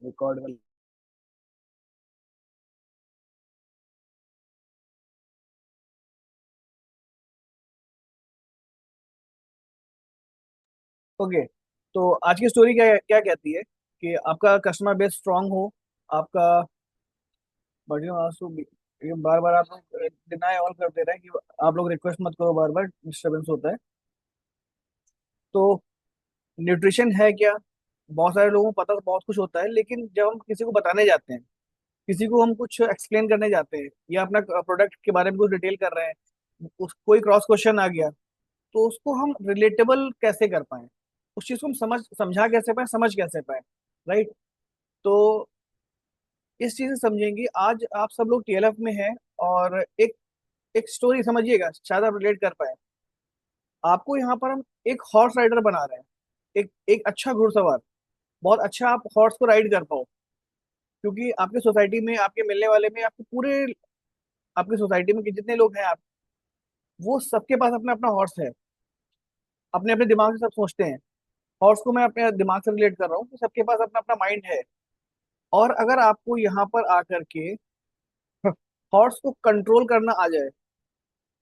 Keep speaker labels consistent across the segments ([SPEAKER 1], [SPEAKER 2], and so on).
[SPEAKER 1] Record कर। Okay. तो आज की स्टोरी क्या क्या कहती है कि आपका कस्टमर बेस स्ट्रांग हो, आपका बढ़िया आंसू ये बार बार आप लोग डिनाई ऑल कर दे रहे हैं कि आप लोग रिक्वेस्ट मत करो, बार बार डिस्टरबेंस होता है। तो न्यूट्रिशन है क्या? बहुत सारे लोगों को पता तो बहुत कुछ होता है, लेकिन जब हम किसी को बताने जाते हैं, किसी को हम कुछ एक्सप्लेन करने जाते हैं या अपना प्रोडक्ट के बारे में कुछ डिटेल कर रहे हैं, उस कोई क्रॉस क्वेश्चन आ गया, तो उसको हम रिलेटेबल कैसे कर पाए, उस चीज को हम समझा कैसे पाए, समझ कैसे पाए, राइट? तो इस चीज से समझेंगे आज आप सब लोग टीएलएफ में हैं। और एक एक स्टोरी समझिएगा, शायद आप रिलेट कर पाए। आपको यहाँ पर हम एक हॉर्स राइडर बना रहे हैं, एक एक अच्छा घुड़सवार, बहुत अच्छा आप हॉर्स को राइड कर पाओ। क्योंकि आपकी सोसाइटी में, आपके मिलने वाले में, आपके पूरे आपकी सोसाइटी में के जितने लोग हैं आप, वो सबके पास अपना अपना हॉर्स है। अपने अपने दिमाग से सब सोचते हैं। हॉर्स को मैं अपने दिमाग से रिलेट कर रहा हूँ कि सबके पास अपना अपना माइंड है। और अगर आपको यहाँ पर आकर के हॉर्स को कंट्रोल करना आ जाए,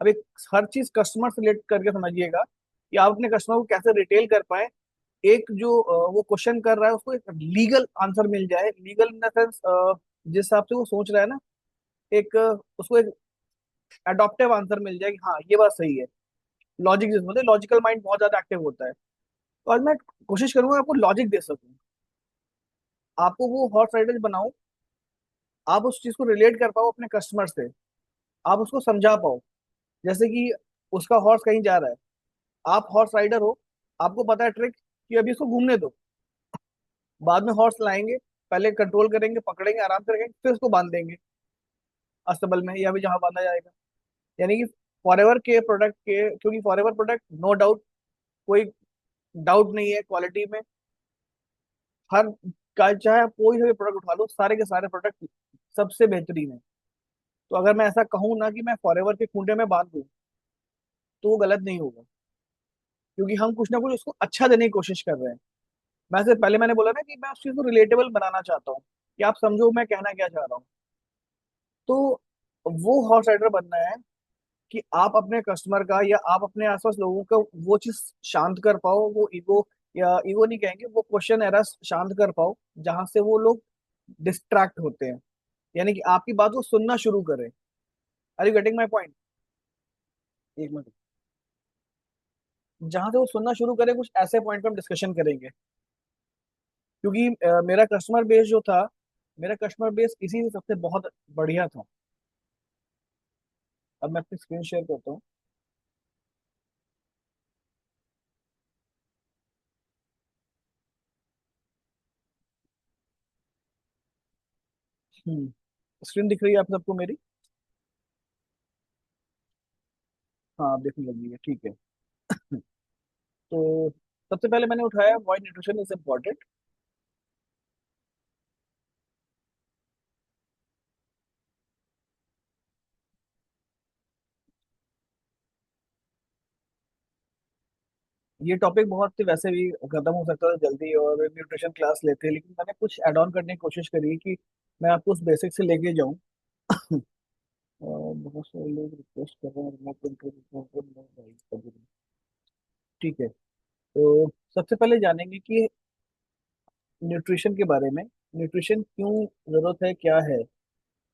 [SPEAKER 1] अब एक हर चीज कस्टमर से रिलेट करके समझिएगा कि आप अपने कस्टमर को कैसे रिटेल कर पाए। एक जो वो क्वेश्चन कर रहा है उसको एक लीगल आंसर मिल जाए, लीगल इन द सेंस जिस हिसाब से वो सोच रहा है ना, एक उसको एक अडॉप्टिव आंसर मिल जाए कि हाँ ये बात सही है। लॉजिक जिस मतलब लॉजिकल माइंड बहुत ज्यादा एक्टिव होता है। तो आज मैं कोशिश करूंगा आपको लॉजिक दे सकूं, आपको वो हॉर्स राइडर बनाऊं, आप उस चीज को रिलेट कर पाओ अपने कस्टमर से, आप उसको समझा पाओ। जैसे कि उसका हॉर्स कहीं जा रहा है, आप हॉर्स राइडर हो, आपको पता है ट्रिक कि अभी इसको घूमने दो, बाद में हॉर्स लाएंगे, पहले कंट्रोल करेंगे, पकड़ेंगे, आराम से रखेंगे, फिर उसको बांध देंगे अस्तबल में या भी जहां बांधा जाएगा। यानी कि फॉरएवर के प्रोडक्ट के, क्योंकि फॉरएवर प्रोडक्ट नो डाउट, कोई डाउट नहीं है क्वालिटी में। हर का चाहे आप कोई सा भी प्रोडक्ट उठा लो, सारे के सारे प्रोडक्ट सबसे बेहतरीन है। तो अगर मैं ऐसा कहूँ ना कि मैं फॉरएवर के खूंटे में बांध दूं, तो वो गलत नहीं होगा। क्योंकि हम कुछ ना कुछ उसको अच्छा देने की कोशिश कर रहे हैं। मैं से पहले मैंने बोला ना कि मैं उस चीज को रिलेटेबल बनाना चाहता हूँ, कि आप समझो मैं कहना क्या चाह रहा हूँ। तो वो हॉर्स राइडर बनना है कि आप अपने कस्टमर का या आप अपने आसपास लोगों का वो चीज शांत कर पाओ, वो ईगो, या ईगो नहीं कहेंगे, वो क्वेश्चन एरर शांत कर पाओ, जहां से वो लोग डिस्ट्रैक्ट होते हैं। यानी कि आपकी बात वो सुनना शुरू करें। Are you getting my point? एक मिनट। जहां से वो सुनना शुरू करें, कुछ ऐसे पॉइंट पे हम डिस्कशन करेंगे। क्योंकि मेरा कस्टमर बेस जो था, मेरा कस्टमर बेस इसी से सबसे बहुत बढ़िया था। अब मैं अपनी स्क्रीन शेयर करता हूँ। स्क्रीन दिख रही है आप सबको मेरी? हाँ, आप देखने लगी है, ठीक है। तो सबसे पहले मैंने उठाया व्हाई न्यूट्रिशन इज इम्पोर्टेंट। ये टॉपिक बहुत ही वैसे भी खत्म हो सकता था जल्दी और न्यूट्रिशन क्लास लेते, लेकिन मैंने कुछ ऐड ऑन करने की कोशिश करी कि मैं आपको उस बेसिक से लेके जाऊं। और बहुत सारे लोग रिक्वेस्ट कर रहे हैं remote control, remote control, remote control। ठीक है। तो सबसे पहले जानेंगे कि न्यूट्रिशन के बारे में, न्यूट्रिशन क्यों जरूरत है, क्या है।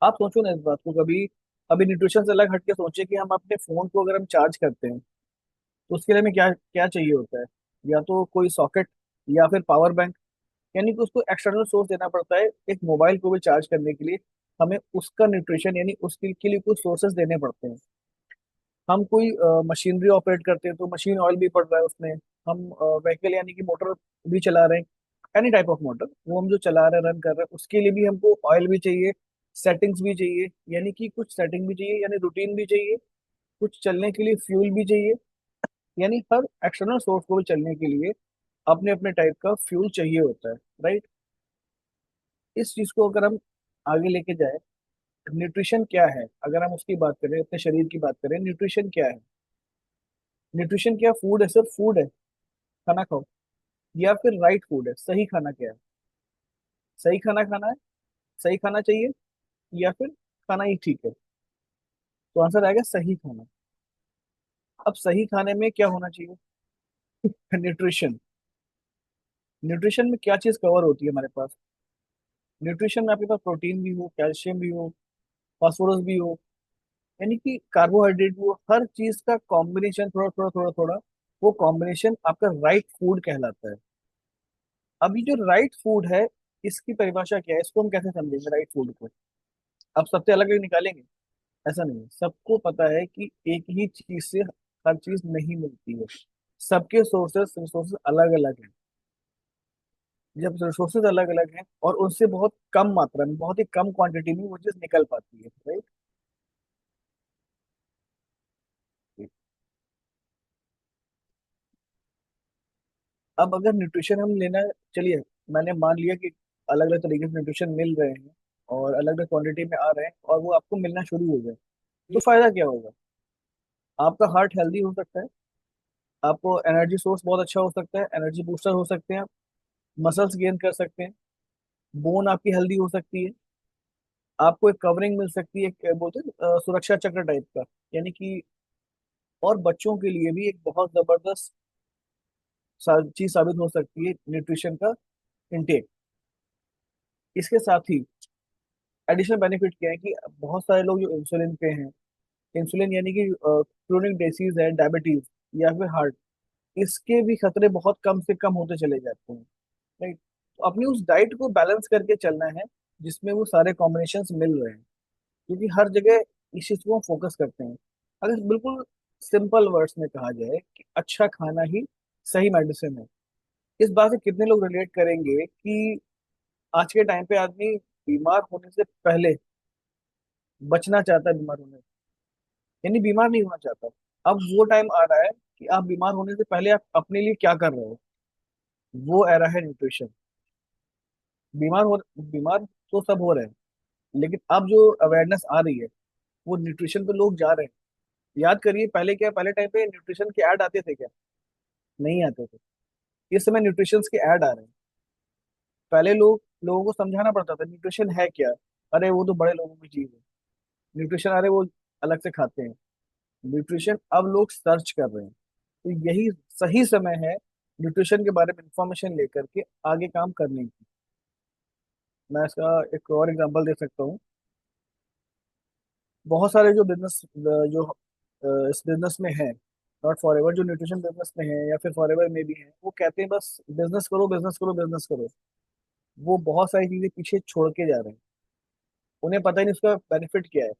[SPEAKER 1] आप सोचो ना इस बात को कभी। अभी न्यूट्रिशन से अलग हटके सोचिए कि हम अपने फोन को अगर हम चार्ज करते हैं, तो उसके लिए हमें क्या क्या चाहिए होता है? या तो कोई सॉकेट, या फिर पावर बैंक। यानी कि उसको एक्सटर्नल सोर्स देना पड़ता है। एक मोबाइल को भी चार्ज करने के लिए हमें उसका न्यूट्रिशन, यानी उसके के लिए कुछ सोर्सेज देने पड़ते हैं। हम कोई मशीनरी ऑपरेट करते हैं तो मशीन ऑयल भी पड़ रहा है उसमें। हम व्हीकल यानी कि मोटर भी चला रहे हैं, एनी टाइप ऑफ मोटर वो हम जो चला रहे हैं, रन कर रहे हैं, उसके लिए भी हमको ऑयल भी चाहिए, सेटिंग्स भी चाहिए, यानी कि कुछ सेटिंग भी चाहिए, यानी रूटीन भी चाहिए, कुछ चलने के लिए फ्यूल भी चाहिए। यानी हर एक्सटर्नल सोर्स को भी चलने के लिए अपने अपने टाइप का फ्यूल चाहिए होता है, राइट? इस चीज को अगर हम आगे लेके जाए, न्यूट्रिशन क्या है, अगर हम उसकी बात करें, अपने शरीर की बात करें, न्यूट्रिशन क्या है? न्यूट्रिशन क्या फूड है? सिर्फ फूड है, खाना खाओ? या फिर राइट फूड है, सही खाना क्या है? सही खाना खाना है, सही खाना चाहिए, या फिर खाना ही ठीक है? तो आंसर आएगा सही खाना। अब सही खाने में क्या होना चाहिए? न्यूट्रिशन। न्यूट्रिशन में क्या चीज कवर होती है हमारे पास? न्यूट्रिशन में आपके पास प्रोटीन भी हो, कैल्शियम भी हो, फास्फोरस भी हो, यानी कि कार्बोहाइड्रेट भी हो, हर चीज का कॉम्बिनेशन थोड़ा थोड़ा थोड़ा थोड़ा, वो कॉम्बिनेशन आपका राइट फूड कहलाता है। अब ये जो राइट फूड है, इसकी परिभाषा क्या है, इसको हम कैसे समझेंगे राइट फूड को? अब सबसे अलग अलग निकालेंगे? ऐसा नहीं है, सबको पता है कि एक ही चीज से हर चीज नहीं मिलती है। सबके सोर्सेस रिसोर्सेज अलग अलग हैं। जब रिसोर्सेज अलग अलग हैं और उनसे बहुत कम मात्रा में, बहुत ही कम क्वांटिटी में वो चीज निकल पाती है, राइट? अब अगर न्यूट्रिशन हम लेना, चलिए मैंने मान लिया कि अलग अलग तरीके से न्यूट्रिशन मिल रहे हैं और अलग अलग क्वांटिटी में आ रहे हैं और वो आपको मिलना शुरू हो गए, तो फायदा क्या होगा? आपका हार्ट हेल्दी हो सकता है, आपको एनर्जी सोर्स बहुत अच्छा हो सकता है, एनर्जी बूस्टर हो सकते हैं, मसल्स गेन कर सकते हैं, बोन आपकी हेल्दी हो सकती है, आपको एक कवरिंग मिल सकती है, एक बोलते हैं सुरक्षा चक्र टाइप का, यानी कि। और बच्चों के लिए भी एक बहुत जबरदस्त चीज साबित हो सकती है न्यूट्रिशन का इंटेक। इसके साथ ही एडिशनल बेनिफिट क्या है कि बहुत सारे लोग जो इंसुलिन पे हैं, इंसुलिन यानी कि क्रोनिक डिसीज है, डायबिटीज या फिर हार्ट, इसके भी खतरे बहुत कम से कम होते चले जाते हैं, राइट? तो अपनी उस डाइट को बैलेंस करके चलना है जिसमें वो सारे कॉम्बिनेशंस मिल रहे हैं, क्योंकि हर जगह इस चीज को हम फोकस करते हैं। अगर बिल्कुल सिंपल वर्ड्स में कहा जाए कि अच्छा खाना ही सही मेडिसिन है, इस बात से कितने लोग रिलेट करेंगे कि आज के टाइम पे आदमी बीमार होने से पहले बचना चाहता है बीमार होने से, यानी बीमार नहीं होना चाहता। अब वो टाइम आ रहा है कि आप बीमार होने से पहले आप अपने लिए क्या कर रहे हो, वो एरा है न्यूट्रिशन। बीमार हो बीमार तो सब हो रहे हैं, लेकिन अब जो अवेयरनेस आ रही है, वो न्यूट्रिशन पे लोग जा रहे हैं। याद करिए पहले क्या, पहले टाइम पे न्यूट्रिशन के ऐड आते थे क्या? नहीं आते थे। इस समय न्यूट्रिशन के ऐड आ रहे हैं। पहले लोगों को समझाना पड़ता था न्यूट्रिशन है क्या, अरे वो तो बड़े लोगों की चीज है, न्यूट्रिशन अरे वो अलग से खाते हैं। न्यूट्रिशन अब लोग सर्च कर रहे हैं, तो यही सही समय है न्यूट्रिशन के बारे में इंफॉर्मेशन लेकर के आगे काम करने की। मैं इसका एक और एग्जांपल दे सकता हूँ। बहुत सारे जो बिजनेस जो इस बिजनेस में है, नॉट फॉर एवर, जो न्यूट्रिशन बिजनेस में है या फिर फॉर एवर में भी है, वो कहते हैं बस बिजनेस करो, बिजनेस करो, बिजनेस करो। वो बहुत सारी चीजें पीछे छोड़ के जा रहे हैं, उन्हें पता ही नहीं उसका बेनिफिट क्या है।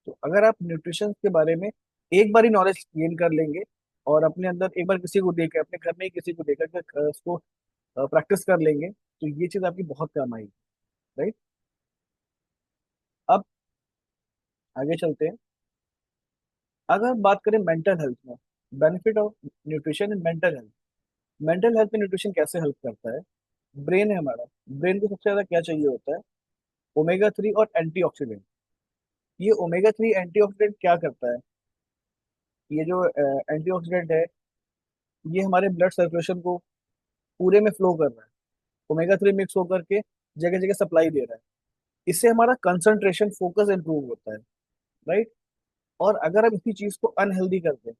[SPEAKER 1] तो अगर आप न्यूट्रिशन के बारे में एक बार ही नॉलेज गेन कर लेंगे और अपने अंदर एक बार किसी को देकर, अपने घर में ही किसी को देकर के उसको प्रैक्टिस कर लेंगे, तो ये चीज आपकी बहुत काम आएगी, राइट? अब आगे चलते हैं। अगर बात करें मेंटल हेल्थ में, benefit of nutrition in mental health, mental health में न्यूट्रिशन कैसे हेल्प करता है? ब्रेन है हमारा, ब्रेन को सबसे ज्यादा क्या चाहिए होता है? ओमेगा 3 और एंटीऑक्सीडेंट। ये ओमेगा 3 एंटीऑक्सीडेंट क्या करता है? ये जो एंटीऑक्सीडेंट है, ये हमारे ब्लड सर्कुलेशन को पूरे में फ्लो कर रहा है, ओमेगा 3 मिक्स होकर के जगह जगह सप्लाई दे रहा है। इससे हमारा कंसंट्रेशन, फोकस इंप्रूव होता है, राइट? और अगर हम इसी चीज को अनहेल्दी कर दें,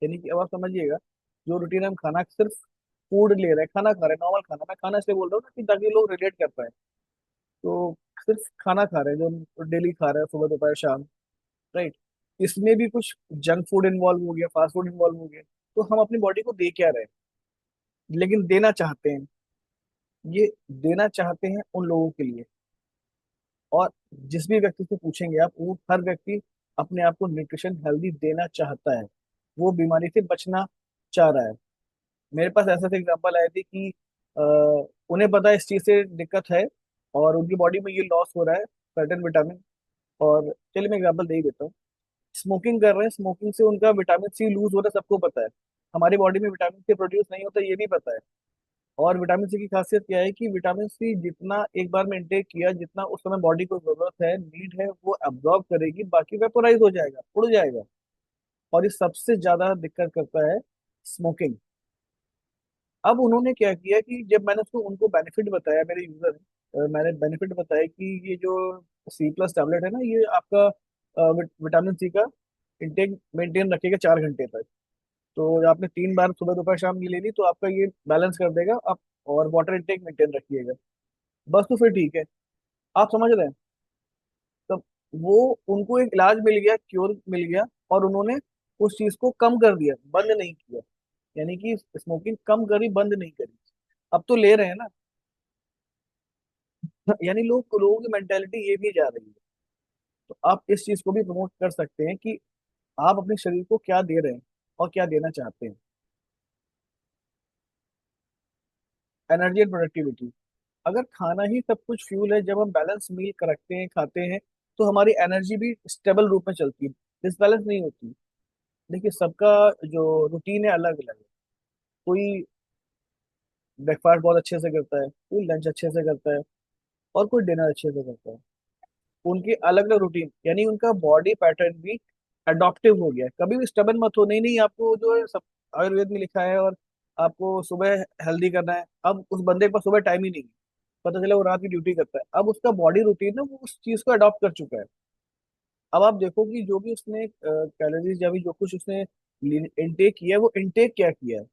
[SPEAKER 1] यानी कि अब आप समझिएगा, जो रूटीन हम खाना सिर्फ फूड ले रहे हैं, खाना खा रहे हैं, नॉर्मल खाना, मैं खाना इसलिए बोल रहा हूँ ना कि ताकि लोग रिलेट कर पाए। तो सिर्फ खाना खा रहे हैं जो डेली खा रहे हैं, सुबह दोपहर शाम, राइट? इसमें भी कुछ जंक फूड इन्वॉल्व हो गया, फास्ट फूड इन्वॉल्व हो गया। तो हम अपनी बॉडी को दे क्या रहे हैं, लेकिन देना चाहते हैं, ये देना चाहते हैं उन लोगों के लिए। और जिस भी व्यक्ति से पूछेंगे आप, वो हर व्यक्ति अपने आप को न्यूट्रिशन हेल्दी देना चाहता है, वो बीमारी से बचना चाह रहा है। मेरे पास ऐसा से एग्जांपल आए थे कि अ, उन्हें पता है इस चीज से दिक्कत है और उनकी बॉडी में ये लॉस हो रहा है सर्टेन विटामिन। और चलिए मैं एग्जांपल दे ही देता हूँ। स्मोकिंग कर रहे हैं, स्मोकिंग से उनका विटामिन सी लूज हो रहा है, सबको पता है। हमारी बॉडी में विटामिन सी प्रोड्यूस नहीं होता, ये भी पता है। और विटामिन सी की खासियत क्या है कि विटामिन सी जितना एक बार में इंटेक किया, जितना उस समय बॉडी को जरूरत है, नीड है, वो अब्जॉर्ब करेगी, बाकी वेपोराइज हो जाएगा, उड़ जाएगा। और ये सबसे ज्यादा दिक्कत करता है स्मोकिंग। अब उन्होंने क्या किया कि जब मैंने उसको उनको बेनिफिट बताया, मेरे यूजर मैंने बेनिफिट बताया कि ये जो सी प्लस टैबलेट है ना, ये आपका विटामिन सी का इंटेक मेंटेन रखेगा 4 घंटे तक। तो आपने 3 बार सुबह दोपहर शाम ये ले ली तो आपका ये बैलेंस कर देगा आप। और वाटर इंटेक मेंटेन रखिएगा, बस तो फिर ठीक है। आप समझ रहे हैं? तो वो उनको एक इलाज मिल गया, क्योर मिल गया, और उन्होंने उस चीज को कम कर दिया, बंद नहीं किया। यानी कि स्मोकिंग कम करी, बंद नहीं करी। अब तो ले रहे हैं ना। यानी लोगों की मेंटेलिटी ये भी जा रही है। तो आप इस चीज को भी प्रमोट कर सकते हैं कि आप अपने शरीर को क्या दे रहे हैं और क्या देना चाहते हैं। Energy and productivity. अगर खाना ही सब कुछ फ्यूल है, जब हम बैलेंस मील रखते हैं, खाते हैं, तो हमारी एनर्जी भी स्टेबल रूप में चलती है, डिसबैलेंस नहीं होती। देखिए, सबका जो रूटीन है अलग अलग है। कोई ब्रेकफास्ट बहुत अच्छे से करता है, कोई लंच अच्छे से करता है, और कोई डिनर अच्छे से करता है। उनकी अलग अलग रूटीन, यानी उनका बॉडी पैटर्न भी अडॉप्टिव हो गया है। कभी भी स्टबन मत हो, नहीं नहीं आपको जो है सब आयुर्वेद में लिखा है और आपको सुबह हेल्दी करना है। अब उस बंदे के पास सुबह टाइम ही नहीं है, पता चला वो रात की ड्यूटी करता है, अब उसका बॉडी रूटीन है वो उस चीज को अडॉप्ट कर चुका है। अब आप देखो कि जो भी उसने कैलोरीज या भी जो कुछ उसने इनटेक किया है, वो इनटेक क्या किया है।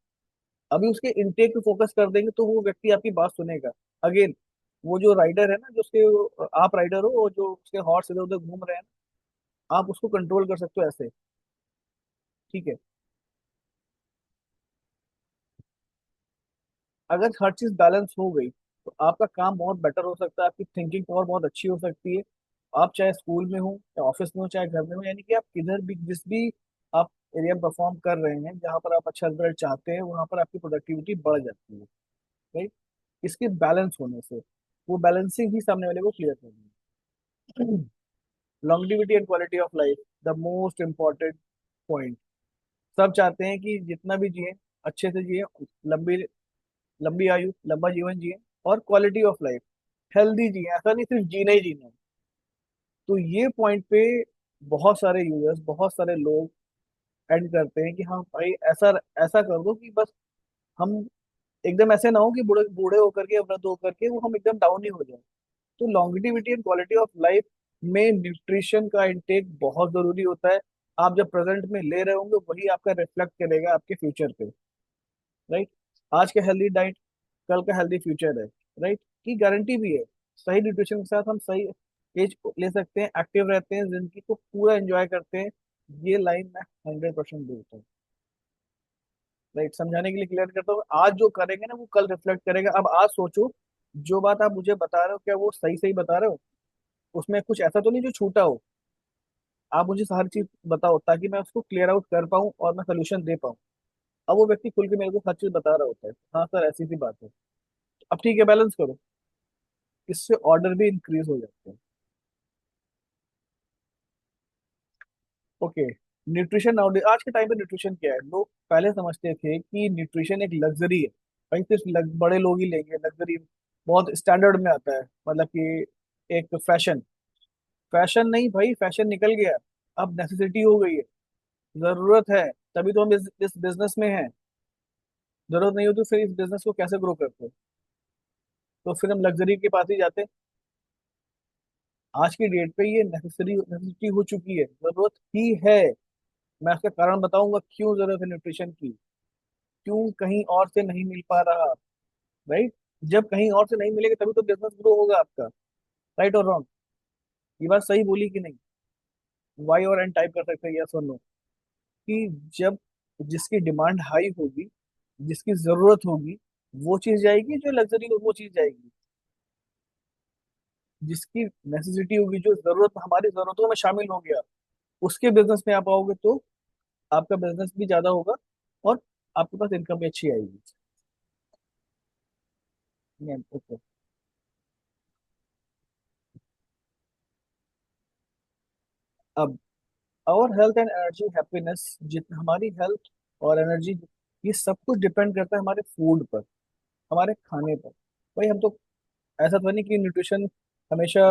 [SPEAKER 1] अभी उसके इनटेक पे फोकस कर देंगे तो वो व्यक्ति आपकी बात सुनेगा। अगेन, वो जो राइडर है ना, जो उसके आप राइडर हो, और जो उसके हॉर्स इधर उधर घूम रहे हैं, आप उसको कंट्रोल कर सकते हो ऐसे। ठीक है। अगर हर चीज बैलेंस हो गई तो आपका काम बहुत बेटर हो सकता है, आपकी थिंकिंग पावर बहुत अच्छी हो सकती है। आप चाहे स्कूल में हो, चाहे ऑफिस में हो, चाहे घर में हो, यानी कि आप किधर भी जिस भी आप एरिया में परफॉर्म कर रहे हैं, जहाँ पर आप अच्छा रिजल्ट चाहते हैं, वहां पर आपकी प्रोडक्टिविटी बढ़ जाती है। राइट। इसके बैलेंस होने से, वो बैलेंसिंग ही सामने वाले को क्लियर करनी है। Longevity and quality of life, the most important point. सब चाहते हैं कि जितना भी जिए, अच्छे से जिए, लंबी लंबी आयु, लंबा जीवन जिए, और क्वालिटी ऑफ लाइफ, हेल्दी जिए। ऐसा नहीं सिर्फ जीना ही जीना है। तो ये पॉइंट पे बहुत सारे यूजर्स, बहुत सारे लोग एंड करते हैं कि हाँ भाई, ऐसा ऐसा कर दो कि बस हम एकदम ऐसे ना हो कि बूढ़े बूढ़े होकर के, वृद्ध होकर के वो हम एकदम डाउन ही हो जाए। तो longevity and quality of life में न्यूट्रिशन का इंटेक बहुत जरूरी होता है। आप जब प्रेजेंट में ले रहे होंगे, वही आपका रिफ्लेक्ट करेगा आपके फ्यूचर पे। राइट। आज का हेल्दी डाइट, कल का हेल्दी फ्यूचर है। राइट। की गारंटी भी है। सही न्यूट्रिशन के साथ हम सही एज ले सकते हैं, एक्टिव रहते हैं, जिंदगी को पूरा एंजॉय करते हैं। ये लाइन मैं 100% देता हूँ। राइट। समझाने के लिए क्लियर करता हूँ, आज जो करेंगे ना वो कल रिफ्लेक्ट करेगा। अब आज सोचो, जो बात आप मुझे बता रहे हो, क्या वो सही सही बता रहे हो? उसमें कुछ ऐसा तो नहीं जो छूटा हो? आप मुझे हर चीज बताओ ताकि मैं उसको क्लियर आउट कर पाऊँ और मैं सोल्यूशन दे पाऊँ। अब वो व्यक्ति खुल के मेरे को हर चीज बता रहा होता है, हाँ सर ऐसी सी बात है। अब ठीक है, बैलेंस करो। इससे ऑर्डर भी इंक्रीज हो जाते हैं। ओके। न्यूट्रिशन आज के टाइम पे न्यूट्रिशन क्या है? लोग पहले समझते थे कि न्यूट्रिशन एक लग्जरी है। भाई सिर्फ बड़े लोग ही लेंगे, लग्जरी बहुत स्टैंडर्ड में आता है, मतलब कि एक फैशन। फैशन नहीं भाई, फैशन निकल गया, अब नेसेसिटी हो गई है, जरूरत है। तभी तो हम इस बिजनेस में हैं। जरूरत नहीं होती फिर इस बिजनेस को कैसे ग्रो करते? तो फिर हम लग्जरी के पास ही जाते। आज की डेट पे ये नेसेसिटी हो चुकी है, जरूरत ही है। मैं उसका कारण बताऊंगा क्यों जरूरत है न्यूट्रिशन की, क्यों कहीं और से नहीं मिल पा रहा। राइट। जब कहीं और से नहीं मिलेगा तभी तो बिजनेस ग्रो होगा आपका। राइट और रॉन्ग? ये बात सही बोली कि नहीं? वाई और एन टाइप कर सकते हैं, यस और नो। कि जब जिसकी डिमांड हाई होगी, जिसकी जरूरत होगी, वो चीज जाएगी, जो लग्जरी हो वो चीज जाएगी। जिसकी नेसेसिटी होगी, जो जरूरत हमारी जरूरतों में शामिल हो गया, उसके बिजनेस में आप आओगे तो आपका बिजनेस भी ज्यादा होगा, और आपके पास इनकम भी अच्छी आएगी। ओके। अब और हेल्थ एंड एनर्जी हैप्पीनेस, जितना हमारी हेल्थ और एनर्जी, ये सब कुछ डिपेंड करता है हमारे फूड पर, हमारे खाने पर। भाई हम तो ऐसा तो नहीं कि न्यूट्रिशन हमेशा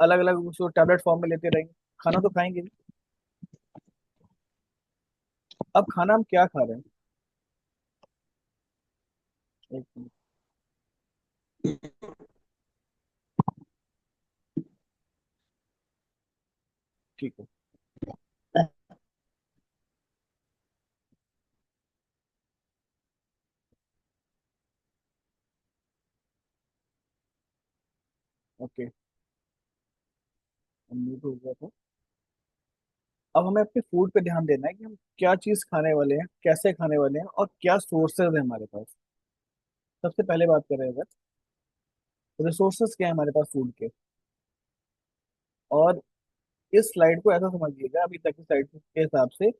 [SPEAKER 1] अलग अलग उसको टैबलेट फॉर्म में लेते रहेंगे। खाना तो खाएंगे ही। अब खाना हम क्या खा रहे हैं? एक मिनट। ठीक है। ओके। म्यूट हो गया था। अब हमें अपने फूड पे ध्यान देना है कि हम क्या चीज खाने वाले हैं, कैसे खाने वाले हैं, और क्या सोर्सेज है हमारे पास। सबसे पहले बात करें अगर, रिसोर्सेज क्या है हमारे पास फूड के। और इस स्लाइड को ऐसा समझिएगा, अभी तक की स्लाइड के हिसाब से,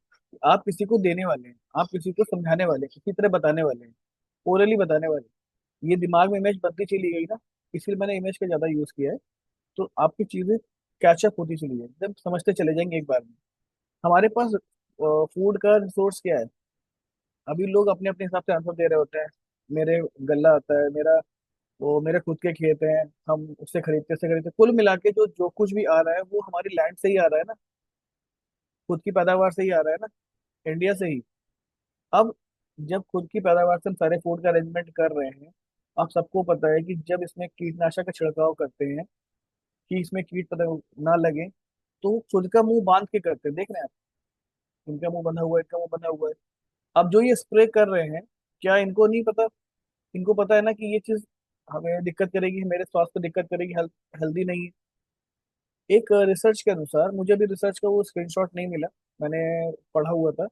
[SPEAKER 1] आप किसी को देने वाले हैं, आप किसी को समझाने वाले हैं, किसी तरह बताने वाले हैं, ओरली बताने वाले हैं। ये दिमाग में इमेज बनती चली गई ना, इसलिए मैंने इमेज का ज्यादा यूज किया है। तो आपकी चीजें कैचअप होती चली जाएंगी, जब समझते चले जाएंगे एक बार में। हमारे पास फूड का रिसोर्स क्या है। अभी लोग अपने अपने हिसाब से आंसर दे रहे होते हैं। मेरे गल्ला आता है, मेरा वो मेरे खुद के खेत हैं, हम उससे खरीदते से खरीदते, कुल मिला के जो जो कुछ भी आ रहा है वो हमारी लैंड से ही आ रहा है ना, खुद की पैदावार से ही आ रहा है ना, इंडिया से ही। अब जब खुद की पैदावार से हम सारे फूड का अरेंजमेंट कर रहे हैं, आप सबको पता है कि जब इसमें कीटनाशक का छिड़काव करते हैं कि इसमें कीट पता ना लगे, तो वो खुद का मुंह बांध के करते हैं। देख रहे हैं आप, इनका मुंह बंधा हुआ है, इनका मुंह बंधा हुआ है। अब जो ये स्प्रे कर रहे हैं, क्या इनको नहीं पता? इनको पता है ना कि ये चीज हमें दिक्कत करेगी, मेरे स्वास्थ्य को दिक्कत करेगी, हेल्दी नहीं है। एक रिसर्च के अनुसार, मुझे अभी रिसर्च का वो स्क्रीनशॉट नहीं मिला, मैंने पढ़ा हुआ था,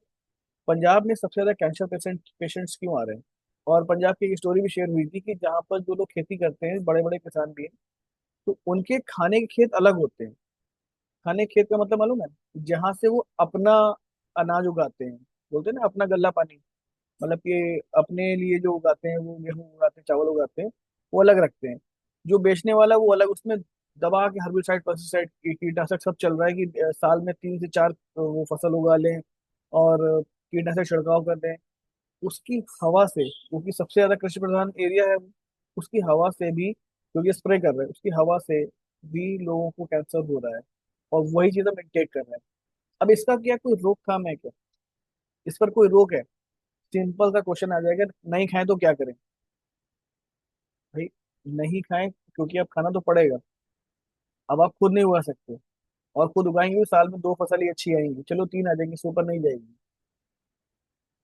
[SPEAKER 1] पंजाब में सबसे ज्यादा कैंसर पेशेंट्स क्यों आ रहे हैं। और पंजाब की एक स्टोरी भी शेयर हुई थी कि जहाँ पर जो लोग खेती करते हैं, बड़े बड़े किसान भी हैं, तो उनके खाने के खेत अलग होते हैं। खाने के खेत का मतलब मालूम है, जहाँ से वो अपना अनाज उगाते हैं, बोलते हैं ना अपना गल्ला पानी, मतलब कि अपने लिए जो उगाते हैं, वो गेहूं उगाते हैं, चावल उगाते हैं, वो अलग रखते हैं। जो बेचने वाला वो अलग, उसमें दबा के हर्बिसाइड पेस्टिसाइड कीटनाशक सब चल रहा है कि साल में 3 से 4 वो फसल उगा लें और कीटनाशक छिड़काव कर दें। उसकी हवा से, क्योंकि सबसे ज्यादा कृषि प्रधान एरिया है, उसकी हवा से भी, क्योंकि स्प्रे कर रहे हैं, उसकी हवा से भी लोगों को कैंसर हो रहा है। और वही चीज हम इनटेक कर रहे हैं। अब इसका क्या कोई रोकथाम है क्या? इस पर कोई रोक है? सिंपल सा क्वेश्चन आ जाएगा, नहीं खाएं तो क्या करें? भाई, नहीं खाएं क्योंकि अब खाना तो पड़ेगा। अब आप खुद नहीं उगा सकते, और खुद उगाएंगे भी साल में 2 फसल ही अच्छी आएंगी, चलो 3 आ जाएंगी, सुपर नहीं जाएगी।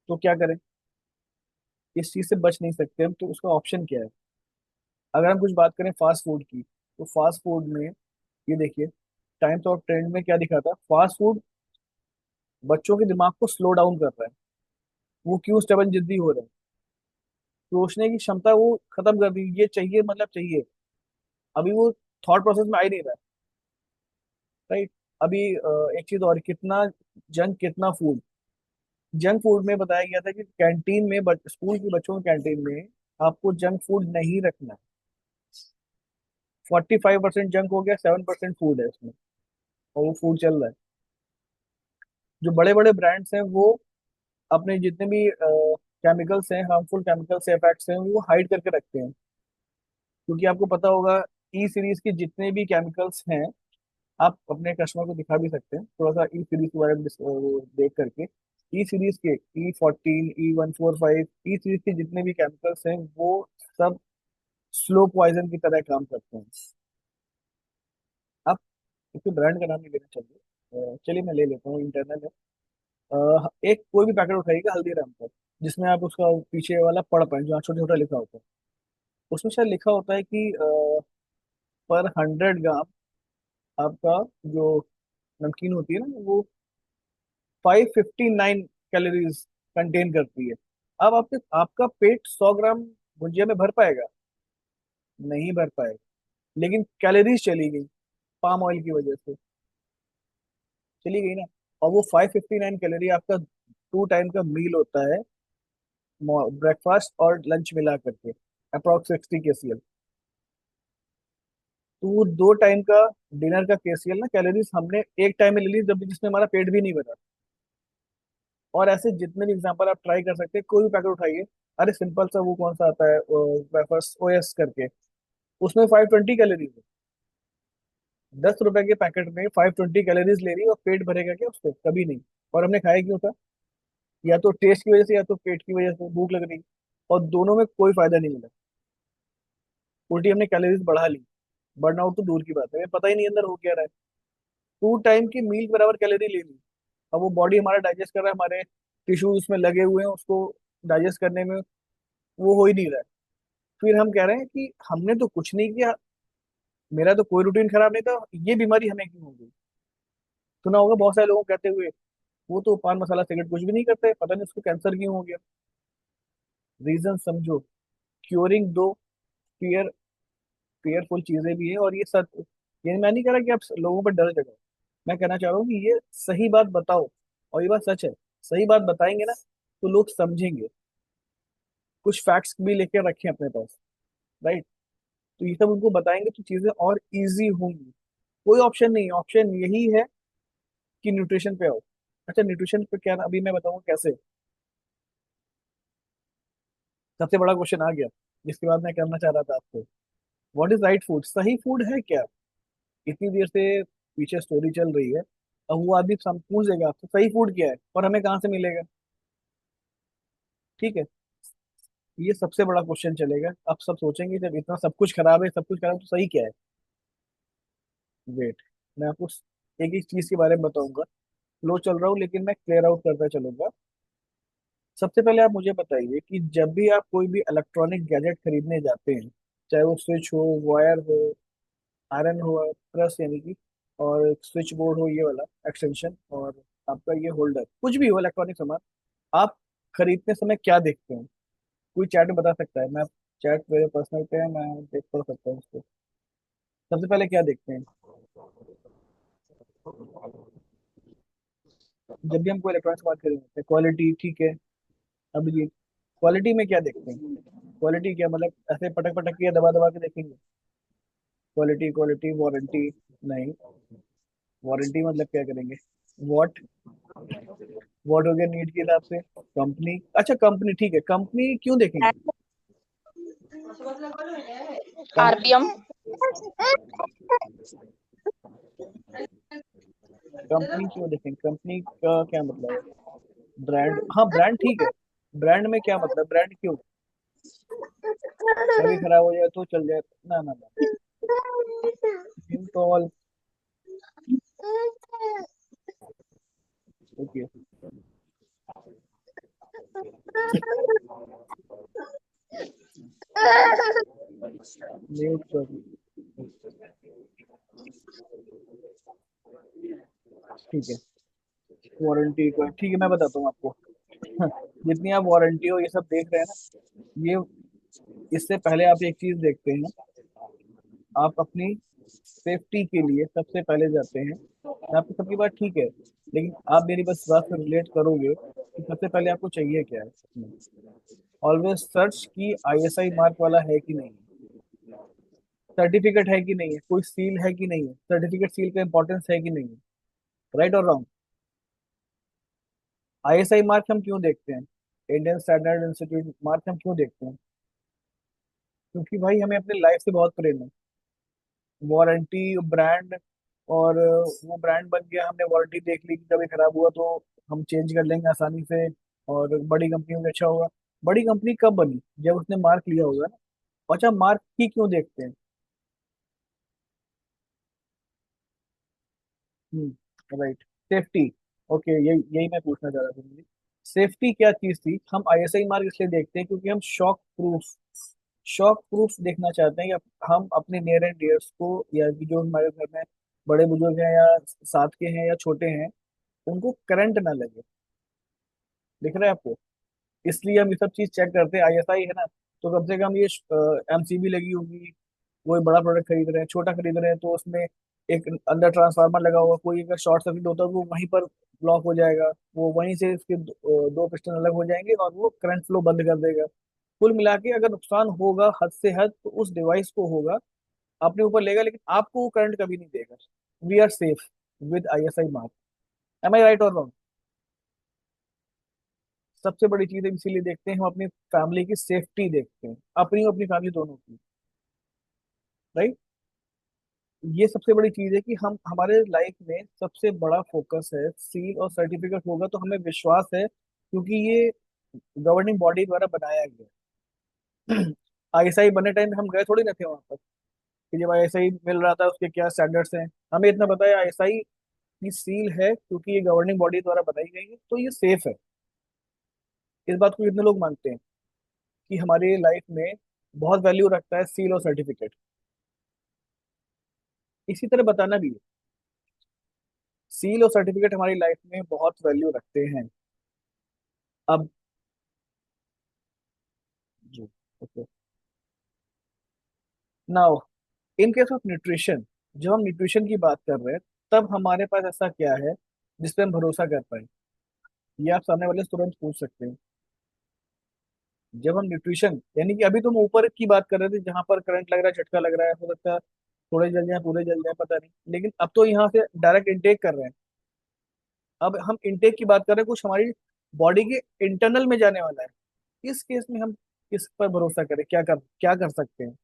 [SPEAKER 1] तो क्या करें? इस चीज से बच नहीं सकते हम, तो उसका ऑप्शन क्या है? अगर हम कुछ बात करें फास्ट फूड की, तो फास्ट फूड में ये देखिए, टाइम्स ऑफ ट्रेंड में क्या दिखा था, फास्ट फूड बच्चों के दिमाग को स्लो डाउन कर रहा है। वो क्यों स्टेबल जिद्दी हो रहे हैं, सोचने की क्षमता वो खत्म कर दी, ये चाहिए मतलब चाहिए। अभी वो थॉट प्रोसेस में आ ही नहीं रहा है। राइट। अभी एक चीज और, कितना जंक, कितना फूड। जंक फूड में बताया गया था कि कैंटीन में, स्कूल के बच्चों के कैंटीन में आपको जंक फूड नहीं रखना है। 45% जंक हो गया, 7% फूड है उसमें, और वो फूड चल रहा है। जो बड़े बड़े ब्रांड्स हैं वो अपने जितने भी केमिकल्स हैं, हार्मफुल केमिकल्स इफेक्ट्स हैं, वो हाइड करके रखते हैं। क्योंकि आपको पता होगा, ई सीरीज के जितने भी केमिकल्स हैं, आप अपने कस्टमर को दिखा भी सकते हैं थोड़ा सा ई सीरीज के बारे में वो देख करके। ई सीरीज के E14, E145, ई सीरीज के जितने भी केमिकल्स हैं, वो सब स्लो पॉइजन की तरह काम करते हैं। आप किसी ब्रांड का नाम नहीं लेना चाहिए, चलिए मैं ले लेता हूँ, इंटरनल है। एक कोई भी पैकेट उठाइएगा हल्दीराम का, जिसमें आप उसका पीछे वाला पढ़ पाए, जहाँ छोटा छोटा लिखा होता है, उसमें शायद लिखा होता है कि पर 100 ग्राम आपका जो नमकीन होती है ना, वो 559 कैलोरीज कंटेन करती है। अब आपके आपका पेट 100 ग्राम भुजिया में भर पाएगा? नहीं भर पाएगा। लेकिन कैलोरीज चली गई, पाम ऑयल की वजह से चली गई ना। और वो 559 कैलोरी आपका 2 टाइम का मील होता है, ब्रेकफास्ट और लंच मिला करके, अप्रॉक्स 60 kcal। तो वो 2 टाइम का डिनर का केसीएल ना, कैलोरीज हमने एक टाइम में ले ली, जब जिसमें हमारा पेट भी नहीं भरा। और ऐसे जितने भी एग्जांपल आप ट्राई कर सकते हैं, कोई भी पैकेट उठाइए। अरे सिंपल सा वो कौन सा आता है, वेफर्स ओएस करके, उसमें 520 कैलोरीज है। 10 रुपए के पैकेट में 520 कैलोरीज ले रही है, और पेट भरेगा क्या उसको? कभी नहीं। और हमने खाया क्यों था? या तो टेस्ट की वजह से, या तो पेट की वजह से, भूख लग रही। और दोनों में कोई फायदा नहीं मिला। उल्टी हमने कैलोरीज बढ़ा ली। बर्नआउट तो दूर की बात है, हमें पता ही नहीं अंदर हो क्या रहा है। 2 टाइम की मील के बराबर कैलोरी ले ली। अब वो बॉडी हमारा डाइजेस्ट कर रहा है, हमारे टिश्यूज उसमें लगे हुए हैं, उसको डाइजेस्ट करने में वो हो ही नहीं रहा है। फिर हम कह रहे हैं कि हमने तो कुछ नहीं किया, मेरा तो कोई रूटीन खराब नहीं था, ये बीमारी हमें क्यों हो गई। सुना होगा बहुत सारे लोगों को कहते हुए, वो तो पान मसाला सिगरेट कुछ भी नहीं करते, पता नहीं उसको कैंसर क्यों हो गया। रीजन समझो। क्योरिंग दो फियर, फेयरफुल चीजें भी है, और ये सच। ये मैं नहीं कह रहा कि आप लोगों पर डर जगाओ, मैं कहना चाह रहा हूँ कि ये सही बात बताओ। और ये बात सच है, सही बात बताएंगे ना तो लोग समझेंगे। कुछ फैक्ट्स भी लेके रखें अपने पास, राइट। तो ये सब उनको बताएंगे तो चीजें और इजी होंगी। कोई ऑप्शन नहीं, ऑप्शन यही है कि न्यूट्रिशन पे आओ। अच्छा, न्यूट्रिशन पे क्या, अभी मैं बताऊंगा कैसे। सबसे बड़ा क्वेश्चन आ गया, जिसके बाद मैं करना चाह रहा था आपको। व्हाट इज राइट फूड, सही फूड है क्या। इतनी देर से पीछे स्टोरी चल रही है, अब वो आदमी पूछ देगा आपसे सही फूड क्या है, और हमें कहाँ से मिलेगा। ठीक है, ये सबसे बड़ा क्वेश्चन चलेगा। आप सब सोचेंगे जब इतना सब कुछ खराब है, सब कुछ खराब है, तो सही क्या है। वेट, मैं आपको एक एक चीज के बारे में बताऊंगा। लो चल रहा हूँ लेकिन मैं क्लियर आउट करता चलूंगा। सबसे पहले आप मुझे बताइए कि जब भी आप कोई भी इलेक्ट्रॉनिक गैजेट खरीदने जाते हैं, चाहे वो स्विच हो, वायर हो, आयरन हो, प्रेस यानी कि, और स्विच बोर्ड हो, ये वाला एक्सटेंशन, और आपका ये होल्डर, कुछ भी हो इलेक्ट्रॉनिक सामान, आप खरीदते समय क्या देखते हैं। कोई चैट में बता सकता है, मैं चैट मेरे पर्सनल पे है, मैं देख पढ़ सकता हूँ उसको। सबसे पहले क्या देखते हैं जब भी हम कोई इलेक्ट्रॉनिक सामान खरीदते हैं। क्वालिटी, ठीक है। अब ये क्वालिटी में क्या देखते हैं। क्वालिटी क्या मतलब, ऐसे पटक पटक के दबा दबा के देखेंगे। क्वालिटी, क्वालिटी, वारंटी, नहीं। वारंटी मतलब क्या करेंगे। वॉट, वॉट हो गया नीड के हिसाब से। कंपनी, अच्छा कंपनी, ठीक है, कंपनी क्यों देखेंगे। Company,
[SPEAKER 2] RPM.
[SPEAKER 1] कंपनी क्यों देखेंगे, कंपनी का क्या मतलब है। ब्रांड, हाँ ब्रांड ठीक है। ब्रांड में क्या मतलब, ब्रांड क्यों। कभी खराब हो जाए तो चल जाए, ना ना ना। सिंपल। ओके, म्यूट कर, ठीक है। वारंटी को ठीक है, मैं बताता हूँ आपको। जितनी आप वारंटी हो ये सब देख रहे हैं ना, ये इससे पहले आप एक चीज देखते हैं। आप अपनी सेफ्टी के लिए सबसे पहले जाते हैं। आपकी सबकी बात ठीक है, लेकिन आप मेरी बस बात से रिलेट करोगे कि सबसे पहले आपको चाहिए क्या है। ऑलवेज सर्च कि आईएसआई मार्क वाला है कि नहीं, सर्टिफिकेट है कि नहीं है, कोई सील है कि नहीं है, सर्टिफिकेट सील का इंपॉर्टेंस है कि नहीं है। राइट और रॉन्ग। आईएसआई मार्क हम क्यों देखते हैं, इंडियन स्टैंडर्ड इंस्टीट्यूट मार्क हम क्यों देखते हैं, क्योंकि भाई हमें अपने लाइफ से बहुत प्रेम है। वारंटी, ब्रांड, और वो ब्रांड बन गया, हमने वारंटी देख ली कि कभी खराब हुआ तो हम चेंज कर लेंगे आसानी से। और बड़ी कंपनियों में अच्छा होगा। बड़ी कंपनी कब बनी, जब उसने मार्क लिया होगा ना। अच्छा, मार्क की क्यों देखते हैं। राइट। सेफ्टी, ओके, यही यही मैं पूछना चाह रहा था मुझे। सेफ्टी क्या चीज थी, हम आईएसआई मार्क इसलिए देखते हैं क्योंकि हम शॉक प्रूफ देखना चाहते हैं कि हम अपने नियर एंड डियर्स को, या कि जो हमारे घर में बड़े बुजुर्ग हैं, या साथ के हैं या छोटे हैं, उनको करंट ना लगे। दिख रहा है आपको। इसलिए हम ये सब चीज चेक करते हैं, आईएसआई है ना, तो कम से कम ये एमसीबी लगी होगी। कोई बड़ा प्रोडक्ट खरीद रहे हैं, छोटा खरीद रहे हैं, तो उसमें एक अंदर ट्रांसफार्मर लगा हुआ, कोई अगर शॉर्ट सर्किट होता है तो वो वहीं पर ब्लॉक हो जाएगा। वो वहीं से इसके दो पिस्टन अलग हो जाएंगे और वो करंट फ्लो बंद कर देगा। कुल मिला के अगर नुकसान होगा हद से हद तो उस डिवाइस को होगा, अपने ऊपर लेगा, लेकिन आपको वो करंट कभी नहीं देगा। We are safe with ISI mark. Am I right और रॉन्ग। सबसे बड़ी चीज है, इसीलिए देखते हैं हम अपनी फैमिली की सेफ्टी देखते हैं, अपनी और अपनी फैमिली दोनों की। राइट। ये सबसे बड़ी चीज है कि हम हमारे लाइफ में सबसे बड़ा फोकस है, सील और सर्टिफिकेट होगा तो हमें विश्वास है, क्योंकि ये गवर्निंग बॉडी द्वारा बनाया गया है। आईएसआई बनने टाइम हम गए थोड़ी ना थे वहां पर कि जब आईएसआई मिल रहा था उसके क्या स्टैंडर्ड्स हैं। हमें इतना पता है आईएसआई की सील है क्योंकि ये गवर्निंग बॉडी द्वारा बनाई गई है तो ये सेफ है। इस बात को कितने लोग मानते हैं कि हमारी लाइफ में बहुत वैल्यू रखता है सील और सर्टिफिकेट। इसी तरह बताना भी है, सील और सर्टिफिकेट हमारी लाइफ में बहुत वैल्यू रखते हैं। अब जी, okay, now in case of nutrition, जब हम न्यूट्रिशन की बात कर रहे हैं तब हमारे पास ऐसा क्या है जिस पे हम भरोसा कर पाए, ये आप सामने वाले से तुरंत पूछ सकते हैं। जब हम न्यूट्रिशन यानी कि अभी तुम ऊपर की बात कर रहे थे जहां पर करंट लग रहा है, झटका लग रहा है, हो सकता है थोड़े जल जाए पूरे जल जाए पता नहीं, लेकिन अब तो यहाँ से डायरेक्ट इनटेक कर रहे हैं। अब हम इनटेक की बात कर रहे हैं, कुछ हमारी बॉडी के इंटरनल में जाने वाला है। इस केस में हम किस पर भरोसा करें, क्या कर सकते हैं।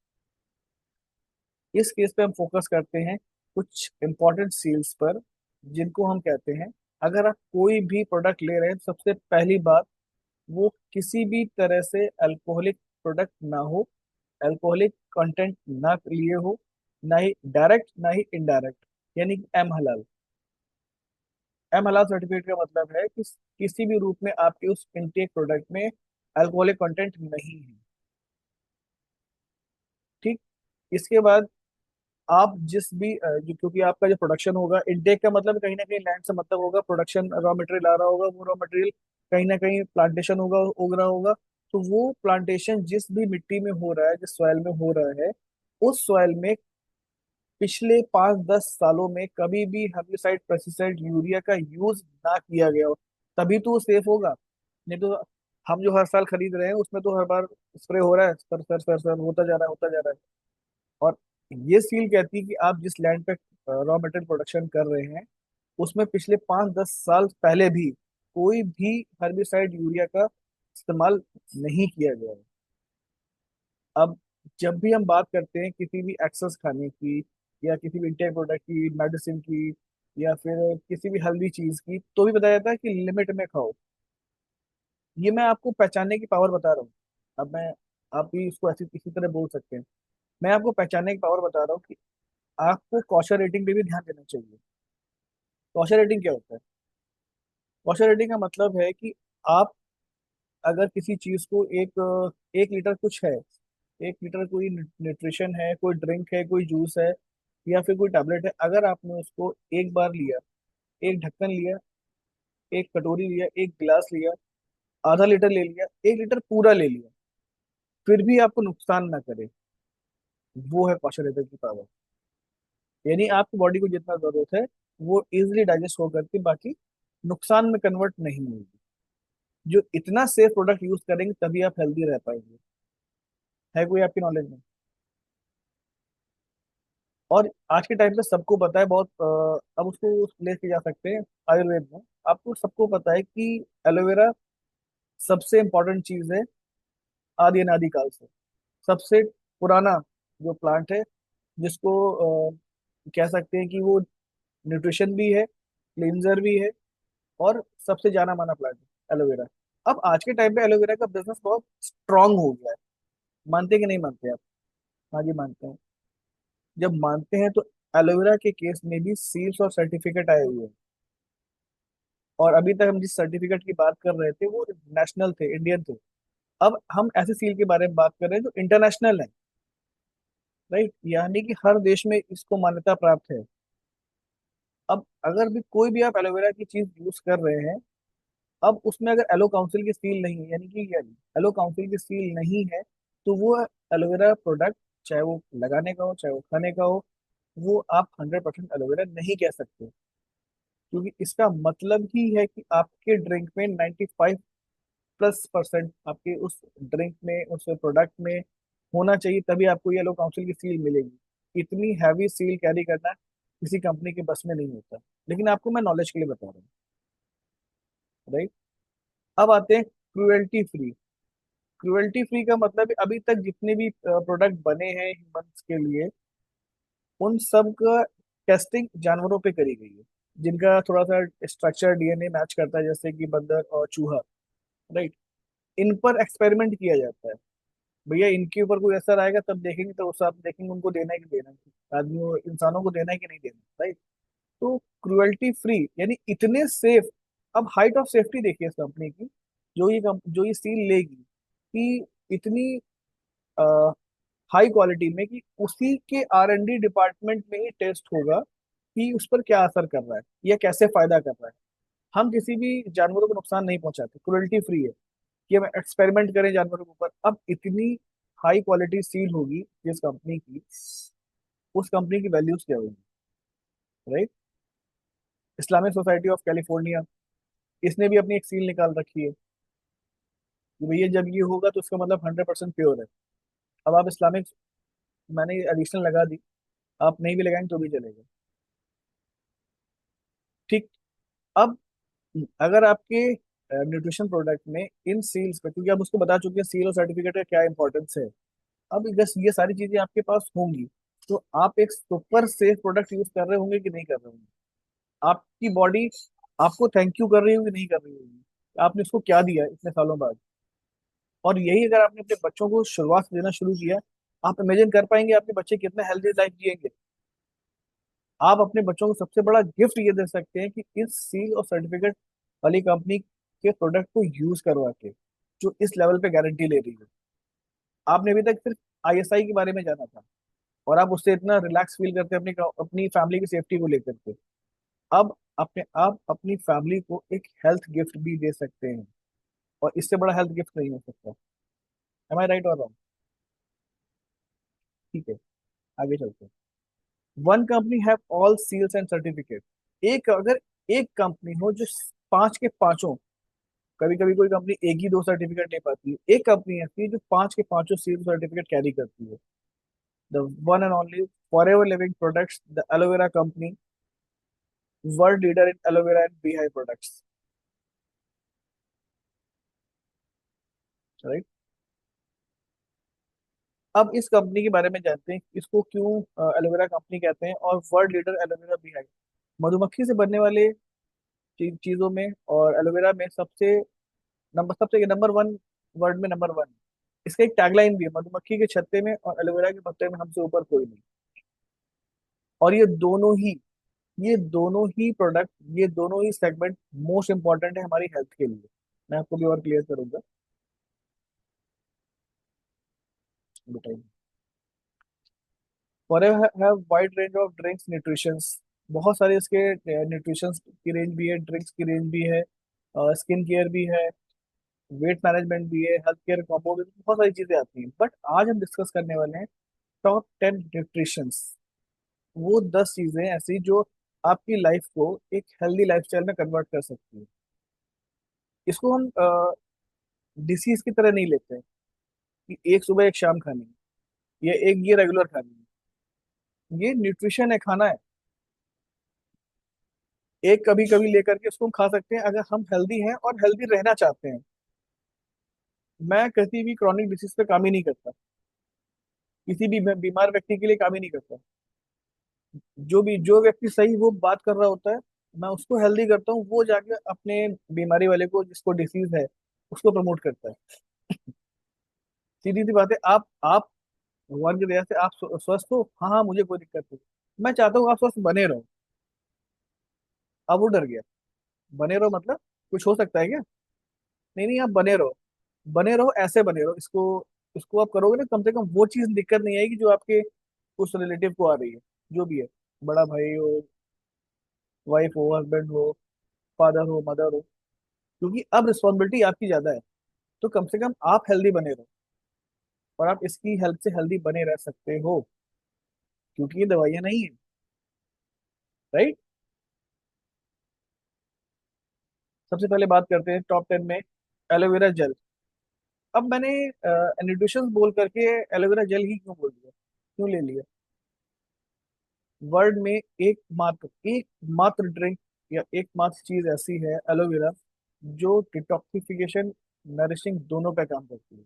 [SPEAKER 1] इस केस पे हम फोकस करते हैं कुछ इंपॉर्टेंट सील्स पर, जिनको हम कहते हैं, अगर आप कोई भी प्रोडक्ट ले रहे हैं तो सबसे पहली बात, वो किसी भी तरह से अल्कोहलिक प्रोडक्ट ना हो, अल्कोहलिक कंटेंट ना लिए हो, ना ही डायरेक्ट ना ही इनडायरेक्ट, यानी कि एम हलाल। एम हलाल सर्टिफिकेट का मतलब है कि किसी भी रूप में आपके उस इनटेक प्रोडक्ट में अल्कोहलिक कंटेंट नहीं है। ठीक। इसके बाद आप जिस भी क्योंकि आपका जो प्रोडक्शन होगा, इनटेक का मतलब कहीं ना कहीं लैंड से मतलब होगा, प्रोडक्शन रॉ मटेरियल आ रहा होगा, वो रॉ मटेरियल कहीं ना कहीं प्लांटेशन होगा, उग रहा होगा। तो वो प्लांटेशन जिस भी मिट्टी में हो रहा है, जिस सॉइल में हो रहा है, उस सॉइल में पिछले 5-10 सालों में कभी भी हर्बिसाइड, पेस्टिसाइड, यूरिया का यूज ना किया गया हो, तभी तो वो सेफ होगा। नहीं तो हम जो हर साल खरीद रहे हैं उसमें तो हर बार स्प्रे हो रहा है, सर होता जा रहा है, होता जा रहा है। और ये सील कहती है कि आप जिस लैंड पे रॉ मटेरियल प्रोडक्शन कर रहे हैं उसमें पिछले 5-10 साल पहले भी कोई भी हर्बिसाइड, यूरिया का इस्तेमाल नहीं किया गया है। अब जब भी हम बात करते हैं किसी भी एक्सेस खाने की, या किसी भी इंटेक प्रोडक्ट की, मेडिसिन की, या फिर किसी भी हेल्दी चीज की, तो भी बताया जाता है कि लिमिट में खाओ। ये मैं आपको पहचानने की पावर बता रहा हूँ। अब मैं, आप भी इसको ऐसी इसी तरह बोल सकते हैं। मैं आपको पहचानने की पावर बता रहा हूँ कि आपको कॉशर रेटिंग पे भी ध्यान देना चाहिए। कॉशर रेटिंग क्या होता है? कॉशर रेटिंग का मतलब है कि आप अगर किसी चीज को एक लीटर कुछ है, 1 लीटर कोई न्यूट्रिशन है, कोई ड्रिंक है, कोई जूस है, या फिर कोई टैबलेट है, अगर आपने उसको एक बार लिया, एक ढक्कन लिया, एक कटोरी लिया, एक गिलास लिया, आधा लीटर ले लिया, 1 लीटर पूरा ले लिया, फिर भी आपको नुकसान ना करे, वो है कॉशर रेटिंग की पावर। यानी आपकी बॉडी को जितना जरूरत है वो इजिली डाइजेस्ट होकर के बाकी नुकसान में कन्वर्ट नहीं होगी। जो इतना सेफ प्रोडक्ट यूज करेंगे तभी आप हेल्दी रह पाएंगे। है कोई आपकी नॉलेज में? और आज के टाइम पे सबको पता है बहुत, अब उसको लेके जा सकते हैं आयुर्वेद में। आपको सबको पता है कि एलोवेरा सबसे इम्पोर्टेंट चीज है, आदि अनादि काल से सबसे पुराना जो प्लांट है, जिसको कह सकते हैं कि वो न्यूट्रिशन भी है, क्लींजर भी है, और सबसे जाना माना प्लांट है एलोवेरा। अब आज के टाइम पे एलोवेरा का बिजनेस बहुत स्ट्रांग हो गया है। मानते कि नहीं मानते आप? हाँ जी, मानते हैं। जब मानते हैं तो एलोवेरा के केस में भी सील्स और सर्टिफिकेट आए हुए हैं। और अभी तक हम जिस सर्टिफिकेट की बात कर रहे थे वो नेशनल थे, इंडियन थे। अब हम ऐसे सील के बारे में बात कर रहे हैं जो इंटरनेशनल है। राइट, यानी कि हर देश में इसको मान्यता प्राप्त है। अब अगर भी कोई भी आप एलोवेरा की चीज यूज कर रहे हैं, अब उसमें अगर एलो काउंसिल की सील नहीं है, यानी कि एलो काउंसिल की सील नहीं है, तो वो एलोवेरा प्रोडक्ट, चाहे वो लगाने का हो चाहे वो खाने का हो, वो आप 100% एलोवेरा नहीं कह सकते। क्योंकि इसका मतलब ही है कि आपके ड्रिंक में 95+% आपके उस ड्रिंक में, उस प्रोडक्ट में होना चाहिए, तभी आपको येलो काउंसिल की सील मिलेगी। इतनी हैवी सील कैरी करना किसी कंपनी के बस में नहीं होता। लेकिन आपको मैं नॉलेज के लिए बता रहा हूँ। राइट। अब आते हैं क्रुएल्टी फ्री। क्रुएल्टी फ्री का मतलब है अभी तक जितने भी प्रोडक्ट बने हैं ह्यूमंस के लिए, उन सब का टेस्टिंग जानवरों पे करी गई है, जिनका थोड़ा सा स्ट्रक्चर डीएनए मैच करता है, जैसे कि बंदर और चूहा। राइट। इन पर एक्सपेरिमेंट किया जाता है। भैया इनके ऊपर कोई असर आएगा तब देखेंगे, तो उस साथ देखेंगे उनको देना है कि देना है, आदमियों इंसानों को देना है कि नहीं देना, राइट। तो क्रुएल्टी फ्री यानी इतने सेफ। अब हाइट ऑफ सेफ्टी देखिए इस कंपनी की, जो ये सील लेगी कि इतनी हाई क्वालिटी में, कि उसी के R&D डिपार्टमेंट में ही टेस्ट होगा कि उस पर क्या असर कर रहा है या कैसे फायदा कर रहा है। हम किसी भी जानवरों को नुकसान नहीं पहुंचाते, क्रुएल्टी फ्री है कि हम एक्सपेरिमेंट करें जानवरों के ऊपर। अब इतनी हाई क्वालिटी सील होगी जिस कंपनी की, उस कंपनी की वैल्यूज क्या होगी, right. Islamic society of California, इसने भी अपनी एक सील निकाल रखी है कि भैया जब ये होगा तो उसका मतलब 100% प्योर है। अब आप इस्लामिक, मैंने एडिशनल लगा दी, आप नहीं भी लगाएंगे तो भी चलेगा, ठीक। अब अगर आपके न्यूट्रिशन प्रोडक्ट में इन सील्स पे, क्योंकि आप उसको बता चुके हैं सील और सर्टिफिकेट का क्या इंपॉर्टेंस है, अब बस ये सारी चीजें आपके पास होंगी तो आप एक सुपर सेफ प्रोडक्ट यूज कर रहे होंगे कि नहीं कर रहे होंगे। आपकी बॉडी आपको थैंक यू कर रही होगी नहीं कर रही होगी, आपने उसको क्या दिया इतने सालों बाद। और यही अगर आपने अपने बच्चों को शुरुआत से देना शुरू किया, आप इमेजिन कर पाएंगे आपके बच्चे कितने हेल्दी लाइफ जिएंगे। आप अपने बच्चों को सबसे बड़ा गिफ्ट ये दे सकते हैं कि इस सील और सर्टिफिकेट वाली कंपनी के प्रोडक्ट को यूज करवा के, जो इस लेवल पे गारंटी ले रही है। आपने अभी तक सिर्फ ISI के बारे में जाना था, और आप उससे इतना रिलैक्स फील करते हैं अपनी अपनी फैमिली की सेफ्टी को लेकर के। अब अपने आप अपनी फैमिली को एक हेल्थ गिफ्ट भी दे सकते हैं, और इससे बड़ा हेल्थ गिफ्ट नहीं हो सकता। एम आई राइट और रॉन्ग? ठीक है, आगे चलते हैं। One company have all seals and certificate. एक अगर एक कंपनी हो जो पांच के पांचों, कभी कभी कोई कंपनी एक ही दो सर्टिफिकेट ले पाती है, एक कंपनी ऐसी है जो पांच के पांचों सील सर्टिफिकेट कैरी करती है। The one and only for ever living products, the aloe vera company, world leader in aloe vera and Beihai products, right. अब इस कंपनी के बारे में जानते हैं, इसको क्यों एलोवेरा कंपनी कहते हैं, और वर्ल्ड लीडर एलोवेरा बीहाई। मधुमक्खी से बनने वाले चीजों में और एलोवेरा में सबसे नंबर वन, वर्ल्ड में नंबर वन। इसका एक टैगलाइन भी है, मधुमक्खी के छत्ते में और एलोवेरा के पत्ते में हमसे ऊपर कोई नहीं। और ये प्रोडक्ट, ये दोनों ही सेगमेंट मोस्ट इंपॉर्टेंट है हमारी हेल्थ के लिए। मैं आपको भी और क्लियर करूंगा, बताइए। Forever have wide range of drinks nutritions, बहुत सारे इसके न्यूट्रिशन की रेंज भी है, ड्रिंक्स की रेंज भी है, स्किन केयर भी है, वेट मैनेजमेंट भी है, हेल्थ केयर कॉम्बो भी, बहुत सारी चीजें आती हैं। बट आज हम डिस्कस करने वाले हैं टॉप 10 न्यूट्रिशंस, वो 10 चीजें ऐसी जो आपकी लाइफ को एक हेल्दी लाइफस्टाइल में कन्वर्ट कर सकती है। इसको हम डिसीज की तरह नहीं लेते हैं कि एक सुबह एक शाम खानी है या एक ये रेगुलर खानी है। ये न्यूट्रिशन है, खाना है। एक कभी कभी लेकर के उसको हम खा सकते हैं अगर हम हेल्दी हैं और हेल्दी रहना चाहते हैं। मैं किसी भी क्रॉनिक डिसीज पे काम ही नहीं करता, किसी भी बीमार व्यक्ति के लिए काम ही नहीं करता। जो व्यक्ति सही वो बात कर रहा होता है, मैं उसको हेल्दी करता हूँ, वो जाके अपने बीमारी वाले को, जिसको डिसीज है, उसको प्रमोट करता है। सीधी सी बात है। आप भगवान की दया से आप स्वस्थ हो, हाँ हाँ मुझे कोई दिक्कत नहीं, मैं चाहता हूँ आप स्वस्थ बने रहो। अब वो डर गया, बने रहो मतलब कुछ हो सकता है क्या? नहीं नहीं, आप बने रहो, बने रहो, ऐसे बने रहो। इसको इसको आप करोगे ना, कम से कम वो चीज दिक्कत नहीं आएगी जो आपके उस रिलेटिव को आ रही है, जो भी है, बड़ा भाई हो, वाइफ हो, हस्बैंड हो, फादर हो, मदर हो। क्योंकि अब रिस्पॉन्सिबिलिटी आपकी ज्यादा है, तो कम से कम आप हेल्दी बने रहो, और आप इसकी हेल्प से हेल्दी बने रह सकते हो, क्योंकि ये दवाइयां नहीं है, राइट। सबसे पहले बात करते हैं टॉप 10 में एलोवेरा जेल। अब मैंने न्यूट्रिशन बोल करके एलोवेरा जेल ही क्यों बोल दिया, क्यों ले लिया? वर्ल्ड में एक मात्र ड्रिंक या एकमात्र चीज ऐसी है, एलोवेरा, जो डिटॉक्सिफिकेशन, नरिशिंग दोनों पे काम करती है।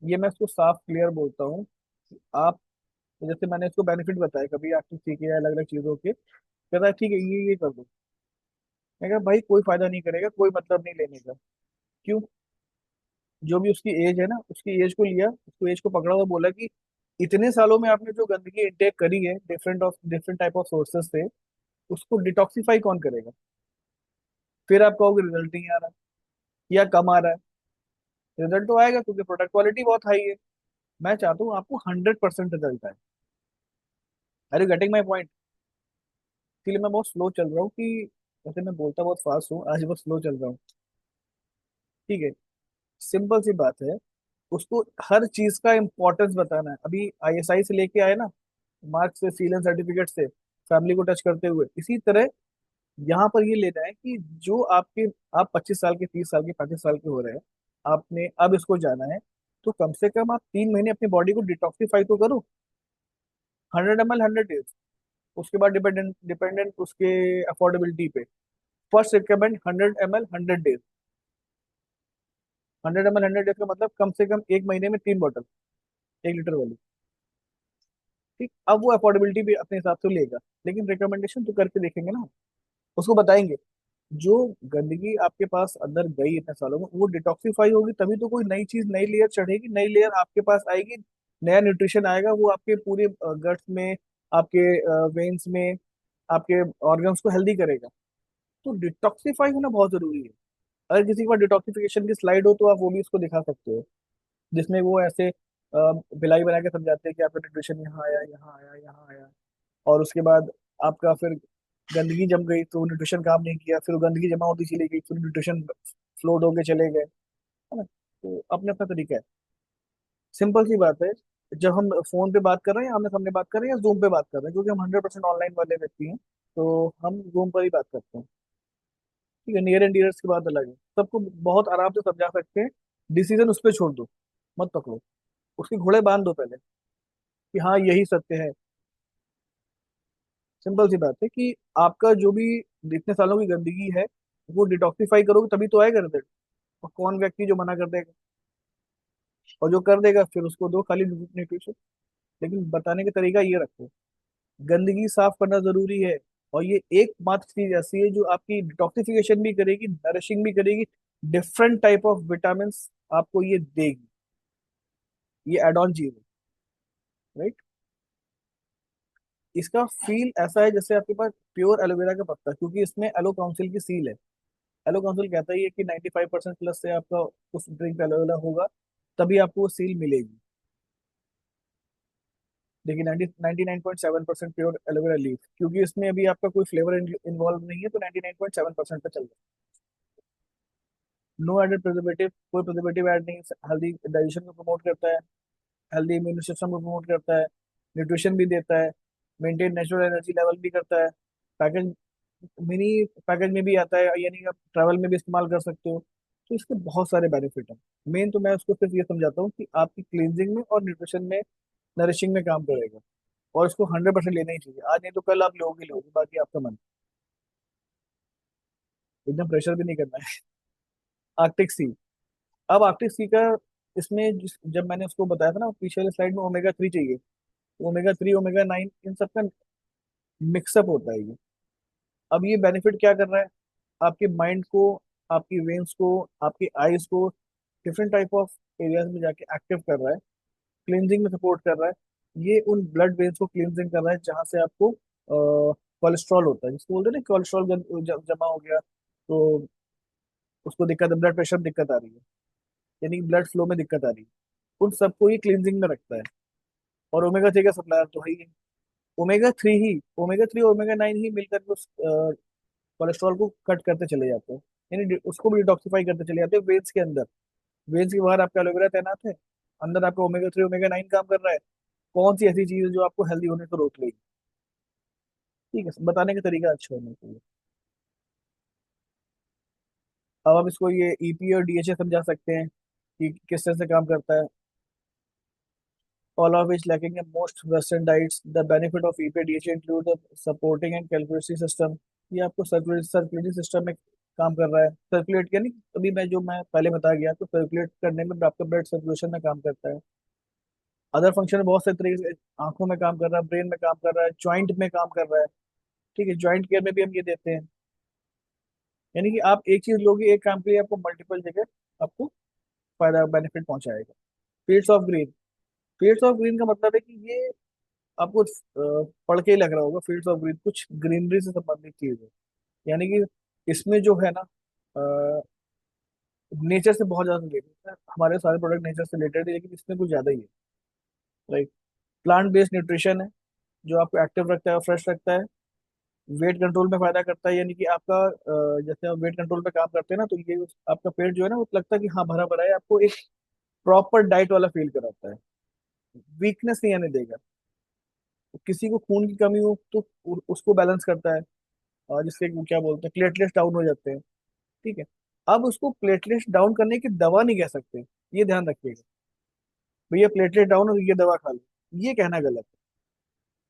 [SPEAKER 1] ये मैं इसको साफ क्लियर बोलता हूँ कि आप, जैसे मैंने इसको बेनिफिट बताया, कभी आपने सीखे है अलग अलग चीजों के, कहता है ठीक है ये कर दो। मैं कहा भाई कोई फायदा नहीं करेगा, कोई मतलब नहीं लेने का। क्यों? जो भी उसकी एज है ना, उसकी एज को लिया, उसको एज को पकड़ा और बोला कि इतने सालों में आपने जो गंदगी इंटेक करी है डिफरेंट टाइप ऑफ सोर्सेस से, उसको डिटॉक्सिफाई कौन करेगा? फिर आप कहोगे रिजल्ट नहीं आ रहा या कम आ रहा है। रिजल्ट तो आएगा क्योंकि प्रोडक्ट क्वालिटी बहुत हाई है। मैं चाहता हूँ आपको 100% रिजल्ट आए। Are you getting my point? इसलिए मैं बहुत स्लो चल रहा हूँ कि, वैसे मैं बोलता बहुत फास्ट हूँ, आज बहुत स्लो चल रहा हूँ। ठीक है, सिंपल सी बात है। उसको हर चीज का इंपॉर्टेंस बताना है। अभी आईएसआई से लेके आए ना, मार्क्स से, सील एंड सर्टिफिकेट से, फैमिली को टच करते हुए, इसी तरह यहाँ पर ये लेना है कि जो आपके, आप 25 साल के, 30 साल के, 35 साल के हो रहे हैं, आपने अब इसको जाना है, तो कम से कम आप 3 महीने अपनी बॉडी को डिटॉक्सिफाई तो करो। 100 ml 100 डेज। उसके बाद डिपेंडेंट डिपेंडेंट उसके अफोर्डेबिलिटी पे। First recommend 100 ml 100 days. 100 ml 100 days का मतलब कम से कम एक महीने में 3 बॉटल, 1 लीटर वाली। ठीक, अब वो अफोर्डेबिलिटी भी अपने हिसाब से लेगा, लेकिन रिकमेंडेशन तो करके देखेंगे ना। उसको बताएंगे जो गंदगी आपके पास अंदर गई इतने सालों में, वो डिटॉक्सिफाई होगी तभी तो कोई नई चीज, नई लेयर चढ़ेगी, नई लेयर आपके पास आएगी। नया न्यूट्रिशन आएगा, वो आपके पूरे गट्स में, आपके वेन्स में, आपके ऑर्गन्स को हेल्दी करेगा। तो डिटॉक्सिफाई होना बहुत जरूरी है। अगर किसी के पास डिटॉक्सिफिकेशन की स्लाइड हो तो आप वो भी इसको दिखा सकते हो, जिसमें वो ऐसे बिलाई बना के समझाते हैं कि आपका न्यूट्रिशन यहाँ आया, यहाँ आया, यहाँ आया। और उसके बाद आपका फिर गंदगी जम गई तो न्यूट्रिशन काम नहीं किया, फिर वो गंदगी जमा होती चली गई, फिर न्यूट्रिशन फ्लोट होके चले गए, है ना। तो अपने अपना तरीका है। सिंपल सी बात है। जब हम फोन पे बात कर रहे हैं, आमने सामने बात कर रहे हैं, या जूम पे बात कर रहे हैं, क्योंकि हम 100% ऑनलाइन वाले व्यक्ति हैं, तो हम जूम पर ही बात करते हैं। ठीक है, नियर एंड डियर्स की बात अलग है, सबको बहुत आराम से समझा सकते हैं। डिसीजन उस पर छोड़ दो, मत पकड़ो। उसके घोड़े बांध दो पहले कि हाँ यही सत्य है। सिंपल सी बात है कि आपका जो भी इतने सालों की गंदगी है, वो डिटॉक्सिफाई करोगे तभी तो आएगा रिजल्ट। और कौन व्यक्ति जो मना कर देगा? और जो कर देगा फिर उसको दो खाली न्यूट्रिशन। लेकिन बताने का तरीका ये रखो, गंदगी साफ करना जरूरी है। और ये एकमात्र चीज ऐसी है जो आपकी डिटॉक्सिफिकेशन भी करेगी, नरिशिंग भी करेगी, डिफरेंट टाइप ऑफ विटामिन आपको ये देगी। ये एड ऑन चीज है, राइट। इसका फील ऐसा है जैसे आपके पास प्योर एलोवेरा का पत्ता, क्योंकि इसमें एलो काउंसिल की सील है। एलो काउंसिल कहता ही है कि 95% प्लस से आपका उस ड्रिंक पे एलोवेरा होगा, तभी आपको वो सील मिलेगी। देखिए 99.7% प्योर एलोवेरा लीफ, क्योंकि इसमें अभी आपका कोई फ्लेवर इन्वॉल्व नहीं है, तो 99.7% पे चल रहा है। नो एडेड प्रिजर्वेटिव, कोई प्रिजर्वेटिव ऐड नहीं। हेल्दी डाइजेशन को प्रमोट करता है, हेल्दी इम्यून सिस्टम को प्रमोट करता है, न्यूट्रिशन भी देता है, मेंटेन नेचुरल एनर्जी लेवल भी करता है। पैकेज, मिनी पैकेज में भी आता है, यानी आप ट्रैवल में भी इस्तेमाल कर सकते हो। तो इसके बहुत सारे बेनिफिट हैं। मेन तो मैं उसको सिर्फ ये समझाता हूँ कि आपकी क्लींजिंग में और न्यूट्रिशन में, नरिशिंग में काम करेगा। और इसको 100% लेना ही चाहिए, आज नहीं तो कल आप लोगे लोगे, बाकी आपका मन। एकदम प्रेशर भी नहीं करना है। आर्कटिक सी। अब आर्कटिक सी का, इसमें जब मैंने उसको बताया था ना पिछले स्लाइड में, ओमेगा 3 चाहिए। ओमेगा 3, ओमेगा 9, इन सब का मिक्सअप होता है ये। अब ये बेनिफिट क्या कर रहा है? आपके माइंड को, आपकी वेन्स को, आपकी आईज को डिफरेंट टाइप ऑफ एरियाज में जाके एक्टिव कर रहा है। क्लींजिंग में सपोर्ट कर रहा है। ये उन ब्लड वेन्स को क्लींजिंग कर रहा है जहाँ से आपको कोलेस्ट्रॉल होता है, जिसको बोलते हैं ना कोलेस्ट्रॉल जमा हो गया, तो उसको दिक्कत है, ब्लड प्रेशर में दिक्कत आ रही है, यानी ब्लड फ्लो में दिक्कत आ रही है। उन सबको ही क्लींजिंग में रखता है। और ओमेगा 3 का सप्लायर तो है ही। ओमेगा 3 और ओमेगा 9 ही मिलकर के उस कोलेस्ट्रॉल को कट करते चले जाते हैं, यानी उसको भी डिटॉक्सिफाई करते चले जाते हैं वेन्स के अंदर। वेन्स के बाहर आपका एलोवेरा तैनात है, अंदर आपका ओमेगा 3 ओमेगा 9 काम कर रहा है। कौन सी ऐसी चीज है जो आपको हेल्दी होने से रोक लेगी? ठीक है, बताने का तरीका अच्छा होना चाहिए। अब आप इसको ये ईपी और डीएचए समझा सकते हैं कि किस तरह से काम करता है। All of which lacking in most Western diets. The benefit of EPA DHA include the supporting and calculatory system. ये आपको सर्कुलेटरी सिस्टम में काम कर रहा है। सर्कुलेट यानी अभी मैं पहले बता गया, तो सर्कुलेट करने में आपका ब्लड सर्कुलेशन में काम करता है। अदर फंक्शन बहुत से तरीके से, आंखों में काम कर रहा है, ब्रेन में काम कर रहा है, ज्वाइंट में काम कर रहा है। ठीक है, ज्वाइंट केयर में भी हम ये देते हैं। यानी कि आप एक चीज लोगे, एक काम के लिए आपको मल्टीपल जगह आपको फायदा बेनिफिट पहुंचाएगा। Fields of green, fields of green का मतलब है कि ये आपको पढ़ के ही लग रहा होगा, फील्ड्स ऑफ ग्रीन कुछ ग्रीनरी से संबंधित चीज है। यानी कि इसमें जो है ना, नेचर से बहुत ज्यादा रिलेटेड है, हमारे सारे प्रोडक्ट नेचर से रिलेटेड है, लेकिन इसमें कुछ ज्यादा ही है। लाइक प्लांट बेस्ड न्यूट्रिशन है, जो आपको एक्टिव रखता है, फ्रेश रखता है, वेट कंट्रोल में फायदा करता है। यानी कि आपका जैसे आप वेट कंट्रोल पे काम करते हैं ना, तो ये आपका पेट जो है ना, वो लगता है कि हाँ भरा भरा है, आपको एक प्रॉपर डाइट वाला फील कराता है, वीकनेस नहीं आने देगा। किसी को खून की कमी हो तो उसको बैलेंस करता है, और जिससे वो क्या बोलते हैं, प्लेटलेट्स डाउन हो जाते हैं। ठीक है, अब उसको प्लेटलेट्स डाउन करने की दवा नहीं कह सकते, ये ध्यान रखिएगा। भैया प्लेटलेट डाउन हो, ये दवा खा लो, ये कहना गलत है।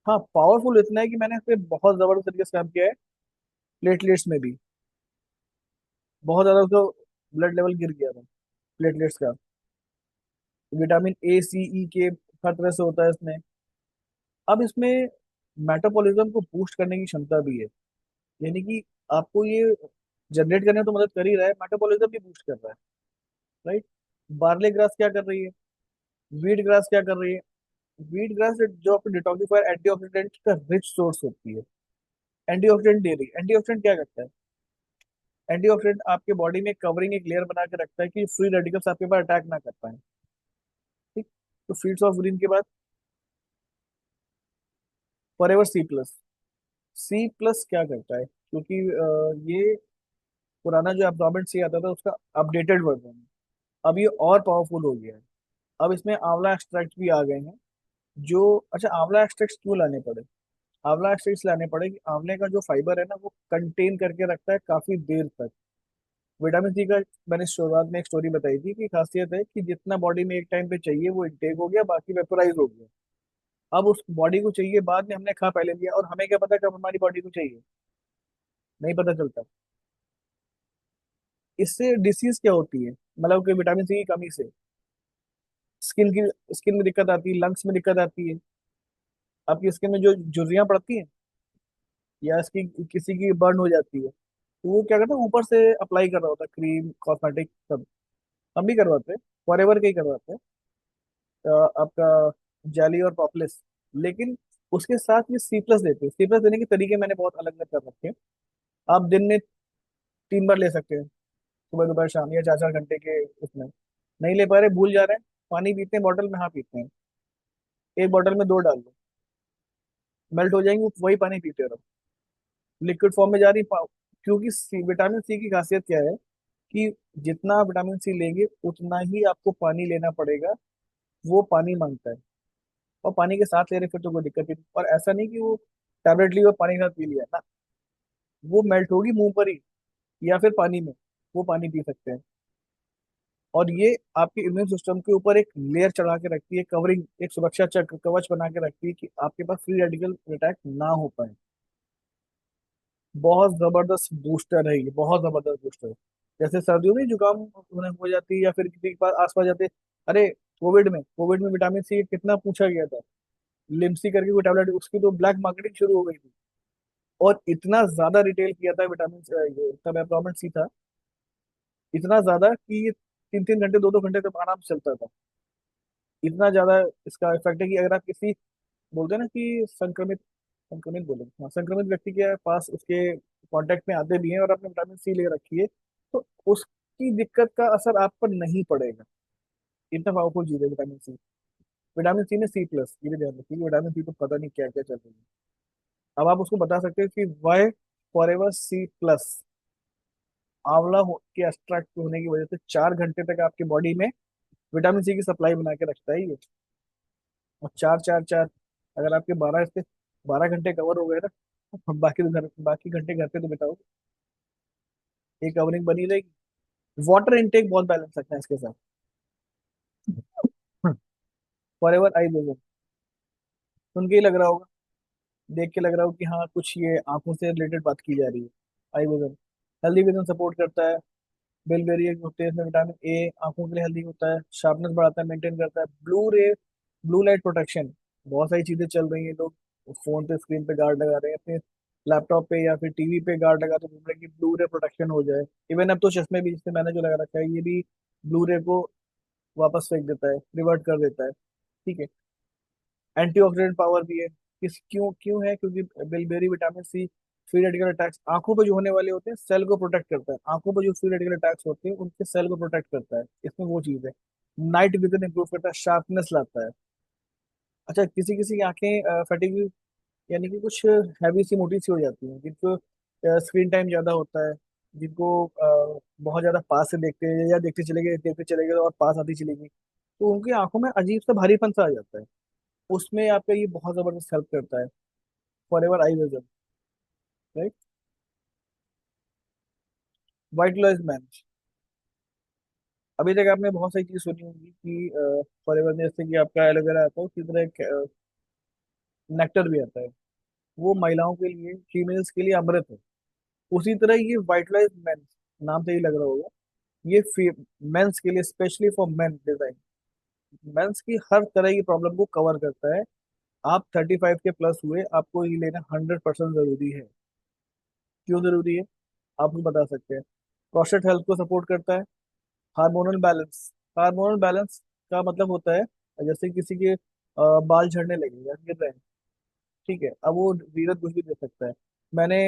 [SPEAKER 1] हाँ, पावरफुल इतना है कि मैंने इस पे बहुत जबरदस्त तरीके से काम किया है, प्लेटलेट्स में भी बहुत ज्यादा उसका ब्लड लेवल गिर गया था, प्लेटलेट्स का। विटामिन ए सी ई के हर तरह से होता है इसमें। अब इसमें मेटाबॉलिज्म को बूस्ट करने की क्षमता भी है। यानी कि आपको ये जनरेट करने में तो मदद कर ही रहा है, मेटाबॉलिज्म भी बूस्ट कर रहा है। राइट। बार्ले ग्रास क्या कर रही है, वीट ग्रास क्या कर रही है, वीट ग्रास जो आपको डिटॉक्सिफायर एंटीऑक्सीडेंट का रिच सोर्स होती है, एंटीऑक्सीडेंट दे रही है। एंटीऑक्सीडेंट क्या करता है, एंटीऑक्सीडेंट आपके बॉडी में कवरिंग एक लेयर बना के रखता है कि फ्री रेडिकल्स आपके पास अटैक ना कर पाए। ठीक। तो फील्ड्स ऑफ ग्रीन के बाद forever C plus, C plus क्या करता है, क्योंकि ये पुराना जो एब्जॉर्बेंट सी आता था उसका अपडेटेड वर्जन है, अब ये और पावरफुल हो गया है। अब इसमें आंवला एक्सट्रैक्ट भी आ गए हैं। जो अच्छा, आंवला एक्सट्रैक्ट क्यों लाने पड़े, आंवला एक्सट्रैक्ट लाने पड़े कि आंवले का जो फाइबर है ना, वो कंटेन करके रखता है काफी देर तक विटामिन सी का। मैंने शुरुआत में एक स्टोरी बताई थी कि खासियत है कि जितना बॉडी में एक टाइम पे चाहिए वो इनटेक हो गया, बाकी वेपोराइज हो गया। अब उस बॉडी को चाहिए बाद में, हमने खा पहले लिया, और हमें क्या पता कब हमारी बॉडी को चाहिए, नहीं पता चलता। इससे डिसीज क्या होती है, मतलब कि विटामिन सी की कमी से स्किन में दिक्कत आती है, लंग्स में दिक्कत आती है, आपकी स्किन में जो झुर्रियां पड़ती हैं, या इसकी किसी की बर्न हो जाती है, तो वो क्या करता है, ऊपर से अप्लाई कर रहा होता है क्रीम कॉस्मेटिक सब। हम भी करवाते हैं, फॉरएवर के ही करवाते हैं, आपका जेली और पॉपलेस। लेकिन उसके साथ ये सी प्लस देते हैं। सी प्लस देने के तरीके मैंने बहुत अलग अलग कर रखे हैं। आप दिन में 3 बार ले सकते हैं, सुबह दोपहर शाम, या 4 4 घंटे के उसमें। नहीं ले पा रहे, भूल जा रहे हैं, पानी पीते हैं बॉटल में, हाँ पीते हैं, एक बॉटल में 2 डाल दो, मेल्ट हो जाएंगे, वही पानी पीते रहो, लिक्विड फॉर्म में जा रही क्योंकि विटामिन सी की खासियत क्या है कि जितना आप विटामिन सी लेंगे उतना ही आपको पानी लेना पड़ेगा, वो पानी मांगता है। और पानी के साथ ले रहे फिर तो कोई दिक्कत ही नहीं, और ऐसा नहीं कि वो टैबलेट ली और पानी के साथ पी लिया ना, वो मेल्ट होगी मुंह पर ही, या फिर पानी में, वो पानी पी सकते हैं। और ये आपके इम्यून सिस्टम के ऊपर एक लेयर चढ़ा के रखती है, कवरिंग, एक सुरक्षा चक्र कवच बना के रखती है कि आपके पास फ्री रेडिकल अटैक ना हो पाए। बहुत जबरदस्त बूस्टर है ये, बहुत जबरदस्त बूस्टर है। जैसे सर्दियों में जुकाम होने हो जाती है, या फिर किसी के पास आसपास जाते, अरे कोविड में विटामिन सी कितना पूछा गया था, लिम्सी करके कोई टैबलेट, उसकी तो ब्लैक मार्केटिंग शुरू हो गई थी, और इतना ज्यादा रिटेल किया था विटामिन, ये तब एप्रोमेंट सी था, इतना ज्यादा कि ये 3 3 घंटे 2 2 घंटे तक आराम से चलता था। इतना ज्यादा इसका इफेक्ट है कि अगर आप किसी, बोलते हैं ना कि संक्रमित, संक्रमित बोले, हाँ, संक्रमित व्यक्ति के पास उसके कांटेक्ट में आते भी हैं और आपने विटामिन सी ले रखी है, तो उसकी दिक्कत का असर आप पर नहीं पड़ेगा। इतना पावरफुल चीज है विटामिन सी। विटामिन सी में सी प्लस, ये भी ध्यान रखिए, विटामिन सी तो पता नहीं क्या क्या चल रही है। अब आप उसको बता सकते हैं कि वाई फॉरएवर सी प्लस, आंवला के एक्सट्रैक्ट होने की वजह से 4 घंटे तक आपकी बॉडी में विटामिन सी की सप्लाई बना के रखता है ये। और चार चार चार, अगर आपके 12 घंटे कवर हो गए ना, बाकी घंटे घर पे तो बिताओ, एक कवरिंग बनी रहेगी। वाटर इनटेक बहुत बैलेंस रखना है इसके साथ। फॉर एवर आई विजन, सुन के ही लग रहा होगा, देख के लग रहा होगा कि हाँ कुछ ये आंखों से रिलेटेड बात की जा रही है। Eye vision, healthy vision support करता है, बिलबेरी होते हैं इसमें, विटामिन ए आंखों के लिए हेल्दी होता है, शार्पनेस बढ़ाता है, मेंटेन करता है, ब्लू रे, ब्लू लाइट प्रोटेक्शन। बहुत सारी चीजें चल रही हैं, लोग फोन पे स्क्रीन पे गार्ड लगा रहे हैं, अपने लैपटॉप पे या फिर टीवी पे गार्ड लगा तो घूम रहे हैं कि ब्लू रे प्रोटेक्शन हो जाए। इवन अब तो चश्मे भी, जिससे मैंने जो लगा रखा है, ये भी ब्लू रे को वापस फेंक देता है, रिवर्ट कर देता है। ठीक है। एंटीऑक्सीडेंट पावर भी है। क्यों क्यों है? क्योंकि bilberry vitamin C free radical attacks आंखों पे जो होने वाले होते हैं सेल को प्रोटेक्ट करता है। आंखों पे जो फ्री रेडिकल अटैक्स होते हैं उनके सेल को प्रोटेक्ट करता है, इसमें वो चीज है। नाइट विजन इंप्रूव करता है, शार्पनेस लाता है। अच्छा, किसी किसी की आंखें फटीग, यानी कि कुछ हैवी सी मोटी सी हो जाती हैं, जिनको स्क्रीन टाइम ज्यादा होता है, जिनको बहुत ज्यादा पास से देखते हैं या देखते चले गए और पास आती चली गई, तो उनकी आंखों में अजीब सा भारीपन सा आ जाता है। उसमें आपका ये बहुत जबरदस्त हेल्प करता है, for ever eye vision. Right. White लॉइस man, अभी तक आपने बहुत सारी चीज सुनी होंगी कि फॉर एवर में जैसे कि आपका एलोवेरा आता है, उसी तरह एक नेक्टर भी आता है। वो महिलाओं के लिए, फीमेल्स के लिए अमृत है। उसी तरह ये वाइट लॉइस मैन, नाम से ही लग रहा होगा, ये मेंस के लिए, specially for men design, men's की हर तरह की प्रॉब्लम को कवर करता है। आप 35 के प्लस हुए, आपको ये लेना 100% जरूरी है। क्यों जरूरी है? आप मुझे बता सकते हैं। प्रोस्टेट हेल्थ को सपोर्ट करता है। हार्मोनल बैलेंस, हार्मोनल बैलेंस का मतलब होता है, जैसे किसी के बाल झड़ने लगे या गिर रहे हैं, ठीक है, अब वो रीजन कुछ भी दे सकता है। मैंने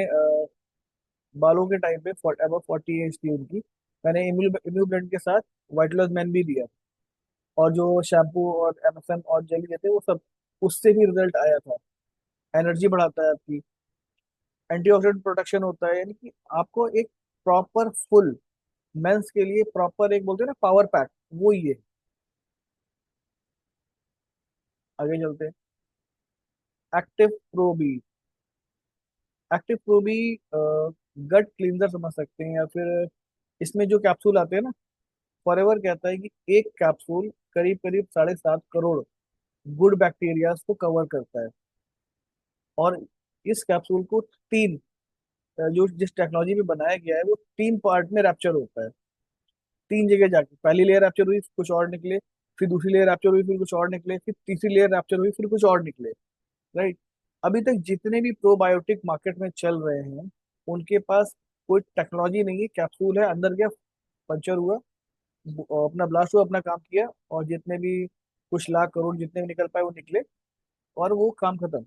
[SPEAKER 1] बालों के टाइम पे अब 40 एज थी उनकी, मैंने इम्यू ब्लेंड के साथ वाइट लॉस मैन भी दिया, और जो शैम्पू और एमएसएम और जेल लिए थे वो सब, उससे भी रिजल्ट आया था। एनर्जी बढ़ाता है आपकी, एंटीऑक्सीडेंट प्रोटेक्शन होता है, यानी कि आपको एक प्रॉपर फुल मेंस के लिए प्रॉपर एक बोलते हैं ना पावर पैक, वो ये। आगे चलते हैं। एक्टिव प्रोबी, एक्टिव प्रोबी गट क्लींजर समझ सकते हैं, या फिर इसमें जो कैप्सूल आते हैं ना, फॉरएवर कहता है कि एक कैप्सूल करीब करीब 7.5 करोड़ गुड बैक्टीरियाज को कवर करता है। और इस कैप्सूल को तीन, जो जिस टेक्नोलॉजी में बनाया गया है वो तीन पार्ट में रैप्चर होता है। तीन जगह जाके पहली लेयर रैप्चर हुई, कुछ और निकले, फिर दूसरी लेयर रैप्चर हुई, फिर कुछ और निकले, फिर तीसरी लेयर रैप्चर हुई, फिर कुछ और निकले। राइट। अभी तक जितने भी प्रोबायोटिक मार्केट में चल रहे हैं, उनके पास कोई टेक्नोलॉजी नहीं है, कैप्सूल है, अंदर गया, पंचर हुआ, अपना ब्लास्ट हुआ, अपना काम किया, और जितने भी कुछ लाख करोड़ जितने भी निकल पाए वो निकले, और वो काम खत्म।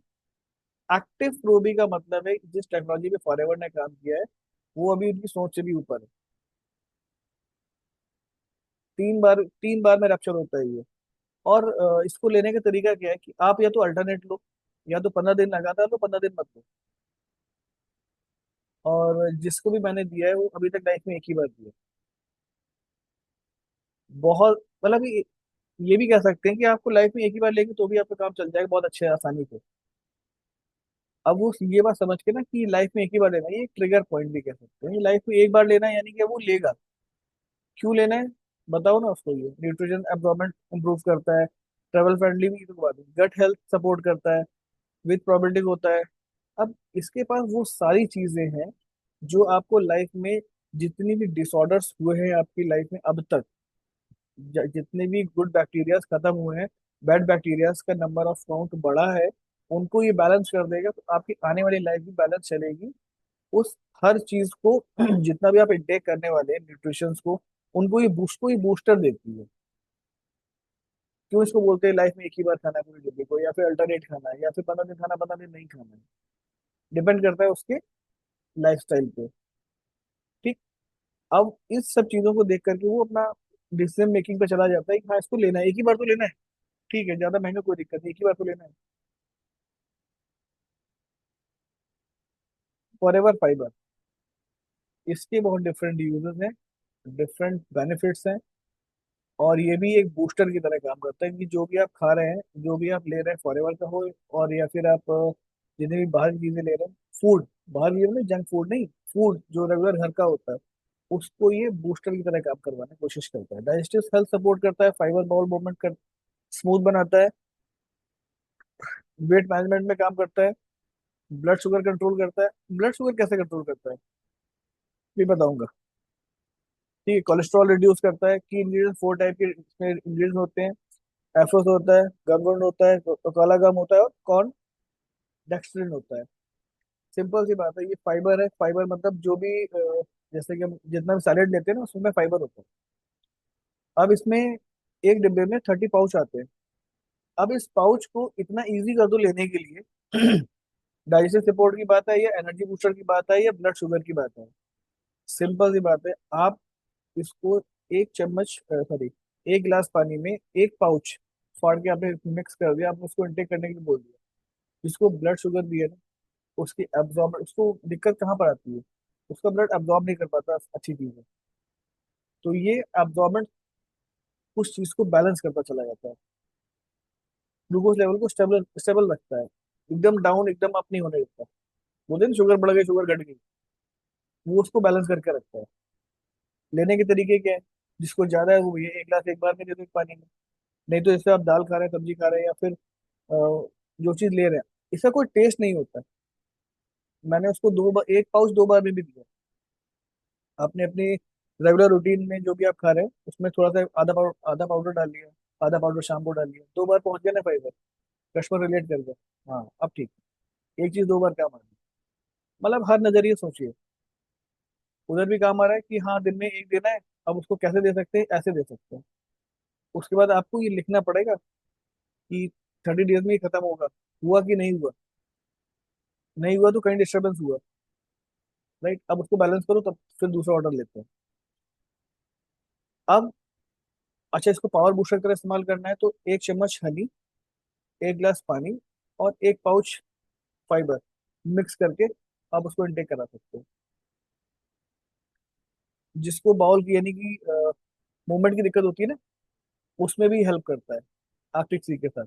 [SPEAKER 1] एक्टिव प्रोबी का मतलब है कि जिस टेक्नोलॉजी पे फॉरएवर ने काम किया है, वो अभी उनकी सोच से भी ऊपर है। 3 बार में रैप्चर होता है ये। और इसको लेने का तरीका क्या है कि आप या तो अल्टरनेट लो, या तो 15 दिन लगातार लो, 15 दिन मत लो। और जिसको भी मैंने दिया है वो अभी तक लाइफ में एक ही बार दिया है। बहुत मतलब ये भी कह सकते हैं कि आपको लाइफ में एक ही बार लेंगे तो भी आपका काम चल जाएगा बहुत अच्छे आसानी से। अब वो ये बात समझ के ना कि लाइफ में एक ही बार लेना है, ये एक ट्रिगर पॉइंट भी कह सकते हैं, लाइफ में एक बार लेना है, यानी कि वो लेगा। क्यों लेना है? बताओ ना उसको। ये न्यूट्रिशन एब्जॉर्बमेंट इंप्रूव करता है, ट्रेवल फ्रेंडली भी, तो बात गट हेल्थ सपोर्ट करता है, विथ प्रोबायोटिक होता है। अब इसके पास वो सारी चीजें हैं जो आपको लाइफ में, जितनी भी डिसऑर्डर्स हुए हैं आपकी लाइफ में अब तक, जितने भी गुड बैक्टीरियाज खत्म हुए हैं, बैड बैक्टीरियाज का नंबर ऑफ काउंट बढ़ा है, उनको ये बैलेंस कर देगा, तो आपकी आने वाली लाइफ भी बैलेंस चलेगी। उस हर चीज को जितना भी आप इंटेक करने वाले हैं न्यूट्रिशन को, उनको ये बूस्ट को ये बूस्टर देती है। क्यों इसको बोलते हैं लाइफ में एक ही बार खाना है पूरी जिंदगी को, या फिर अल्टरनेट खाना है, या फिर 15 दिन खाना, 15 दिन नहीं खाना है, डिपेंड करता है उसके लाइफस्टाइल पे। ठीक। अब इस सब चीजों को देख करके वो अपना डिसीजन मेकिंग पे चला जाता है कि हाँ इसको लेना है, एक ही बार तो लेना है। ठीक है, ज्यादा महंगा कोई दिक्कत नहीं, एक ही बार तो लेना है। फॉरएवर फाइबर, इसके बहुत डिफरेंट यूजेस हैं, डिफरेंट बेनिफिट्स हैं, और ये भी एक बूस्टर की तरह काम करता है कि जो भी आप खा रहे हैं, जो भी आप ले रहे हैं, फॉरएवर का हो, और या फिर आप जितनी भी बाहर की चीजें ले रहे हैं, फूड बाहर की मतलब जंक फूड नहीं, फूड जो रेगुलर घर का होता है, उसको ये बूस्टर की तरह काम करवाने की कोशिश करता है। डाइजेस्टिव हेल्थ सपोर्ट करता है, फाइबर बाउल मूवमेंट कर स्मूथ बनाता है, वेट मैनेजमेंट में काम करता है, ब्लड शुगर कंट्रोल करता है। ब्लड शुगर कैसे कंट्रोल करता है ये बताऊंगा। ठीक है, कोलेस्ट्रॉल रिड्यूस करता है। की इंग्रेडिएंट्स 4 टाइप के इसमें इंग्रेडिएंट्स होते हैं। एफोस होता है, गमगुंड होता है, तो काला गम होता है, और कॉर्न डेक्स्ट्रिन होता है। सिंपल सी बात है, ये फाइबर है। फाइबर मतलब जो भी जैसे कि हम जितना भी सैलेड लेते हैं ना उसमें फाइबर होता है। अब इसमें एक डिब्बे में 30 पाउच आते हैं। अब इस पाउच को इतना इजी कर दो लेने के लिए डाइजेस्टिव सपोर्ट की बात है या एनर्जी बूस्टर की बात है या ब्लड शुगर की बात है, सिंपल सी बात है। आप इसको एक चम्मच सॉरी एक गिलास पानी में एक पाउच फाड़ के आपने मिक्स कर दिया, आपने उसको इंटेक करने के लिए बोल दिया। जिसको ब्लड शुगर भी है ना, उसकी एब्जॉर्ब उसको दिक्कत कहाँ पर आती है, उसका ब्लड एब्जॉर्ब नहीं कर पाता अच्छी चीज है। तो ये एब्जॉर्बेंट उस चीज को बैलेंस करता चला जाता है, ग्लूकोज लेवल को स्टेबल स्टेबल रखता है, एकदम डाउन एकदम अप नहीं होने देता। वो दिन शुगर बढ़ गई शुगर घट गई, वो उसको बैलेंस करके रखता है। लेने के तरीके क्या है, जिसको ज्यादा है वो भैया एक गिलास एक बार में दे दो पानी में। नहीं तो जैसे आप दाल खा रहे हैं सब्जी खा रहे हैं या फिर जो चीज ले रहे हैं, इसका कोई टेस्ट नहीं होता। मैंने उसको 2 बार एक पाउच 2 बार में भी दिया। आपने अपनी रेगुलर रूटीन में जो भी आप खा रहे हैं उसमें थोड़ा सा आधा पाउडर डाल लिया, आधा पाउडर शैम्पू डाल लिया, 2 बार पहुंच गया ना फाइबर। कस्टमर रिलेट कर गया, हाँ अब ठीक है। एक चीज 2 बार क्या मानी, मतलब हर नजरिए सोचिए। उधर भी काम आ रहा है कि हाँ दिन में एक देना है, अब उसको कैसे दे सकते हैं, ऐसे दे सकते हैं। उसके बाद आपको ये लिखना पड़ेगा कि 30 डेज में ही खत्म होगा, हुआ कि नहीं हुआ। नहीं हुआ तो कहीं डिस्टर्बेंस हुआ, राइट। अब उसको बैलेंस करो तब फिर दूसरा ऑर्डर लेते हैं। अब अच्छा, इसको पावर बूस्टर की तरह इस्तेमाल करना है तो एक चम्मच हनी, एक गिलास पानी और एक पाउच फाइबर मिक्स करके आप उसको इंटेक करा सकते हो। जिसको बाउल की यानी कि मूवमेंट की दिक्कत होती है ना, उसमें भी हेल्प करता है आर्टिक सी के साथ।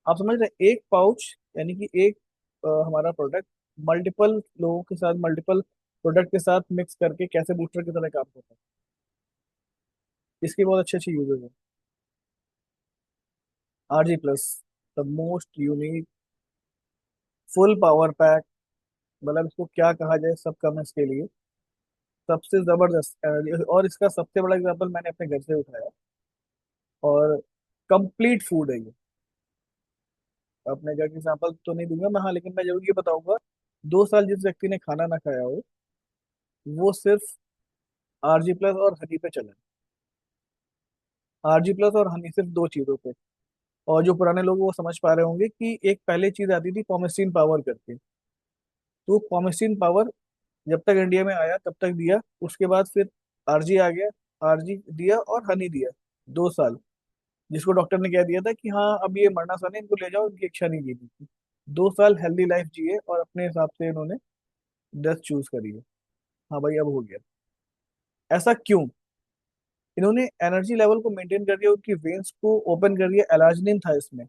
[SPEAKER 1] आप समझ रहे हैं, एक पाउच यानी कि एक हमारा प्रोडक्ट मल्टीपल लोगों के साथ मल्टीपल प्रोडक्ट के साथ मिक्स करके कैसे बूस्टर की तरह काम करता है। इसकी बहुत अच्छी अच्छी यूजेस है। RG+ the most unique full power pack, मतलब इसको क्या कहा जाए, सब कम है इसके लिए। सबसे जबरदस्त और इसका सबसे बड़ा एग्जांपल मैंने अपने घर से उठाया। और कंप्लीट फूड है ये। अपने घर की एग्जांपल तो नहीं दूंगा मैं, हाँ, लेकिन मैं जरूर ये बताऊंगा। 2 साल जिस व्यक्ति ने खाना ना खाया हो, वो सिर्फ RG+ और हनी पे चला। RG+ और हनी, सिर्फ 2 चीजों पे। और जो पुराने लोग वो समझ पा रहे होंगे कि एक पहले चीज आती थी पॉमेस्टीन पावर करके। तो पॉमेस्टीन पावर जब तक इंडिया में आया तब तक दिया, उसके बाद फिर RG आ गया, RG दिया और हनी दिया। 2 साल, जिसको डॉक्टर ने कह दिया था कि हाँ अब ये मरना सा नहीं, इनको ले जाओ, इनकी इच्छा नहीं जीती थी। 2 साल हेल्दी लाइफ जिए और अपने हिसाब से इन्होंने डेथ चूज करी है। हाँ भाई अब हो गया। ऐसा क्यों? इन्होंने एनर्जी लेवल को मेंटेन कर दिया, उनकी वेन्स को ओपन कर दिया। एलाजनिन था इसमें,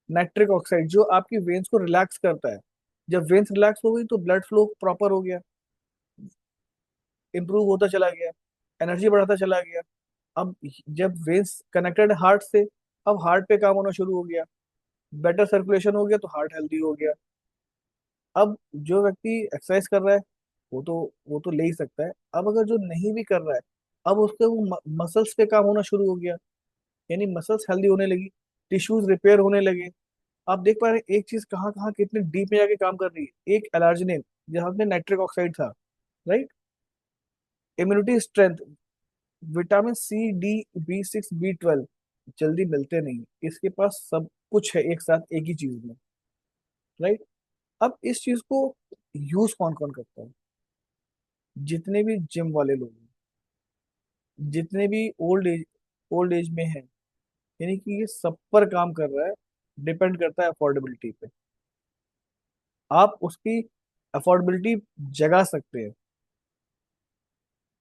[SPEAKER 1] नाइट्रिक ऑक्साइड, जो आपकी वेन्स को रिलैक्स करता है। जब वेन्स रिलैक्स हो गई तो ब्लड फ्लो प्रॉपर हो गया, इंप्रूव होता चला गया, एनर्जी बढ़ाता चला गया। अब जब वेन्स कनेक्टेड हार्ट से, अब हार्ट पे काम होना शुरू हो गया, बेटर सर्कुलेशन हो गया तो हार्ट हेल्दी हो गया। अब जो व्यक्ति एक्सरसाइज कर रहा है वो तो ले ही सकता है। अब अगर जो नहीं भी कर रहा है, अब उसके वो मसल्स पे काम होना शुरू हो गया, यानी मसल्स हेल्दी होने लगी, टिश्यूज रिपेयर होने लगे। आप देख पा रहे हैं एक चीज कहाँ कहाँ कितने डीप में जाके काम कर रही है। एक एलार्जिनिन जहाँ पे नाइट्रिक ऑक्साइड था, right. Immunity strength, vitamin C D B6 B12 जल्दी मिलते नहीं, इसके पास सब कुछ है एक साथ एक ही चीज में, राइट। अब इस चीज को यूज कौन कौन करता है? जितने भी जिम वाले लोग हैं, जितने भी ओल्ड एज में हैं, यानी कि ये सब पर काम कर रहा है। डिपेंड करता है अफोर्डेबिलिटी पे। आप उसकी अफोर्डेबिलिटी जगा सकते हैं,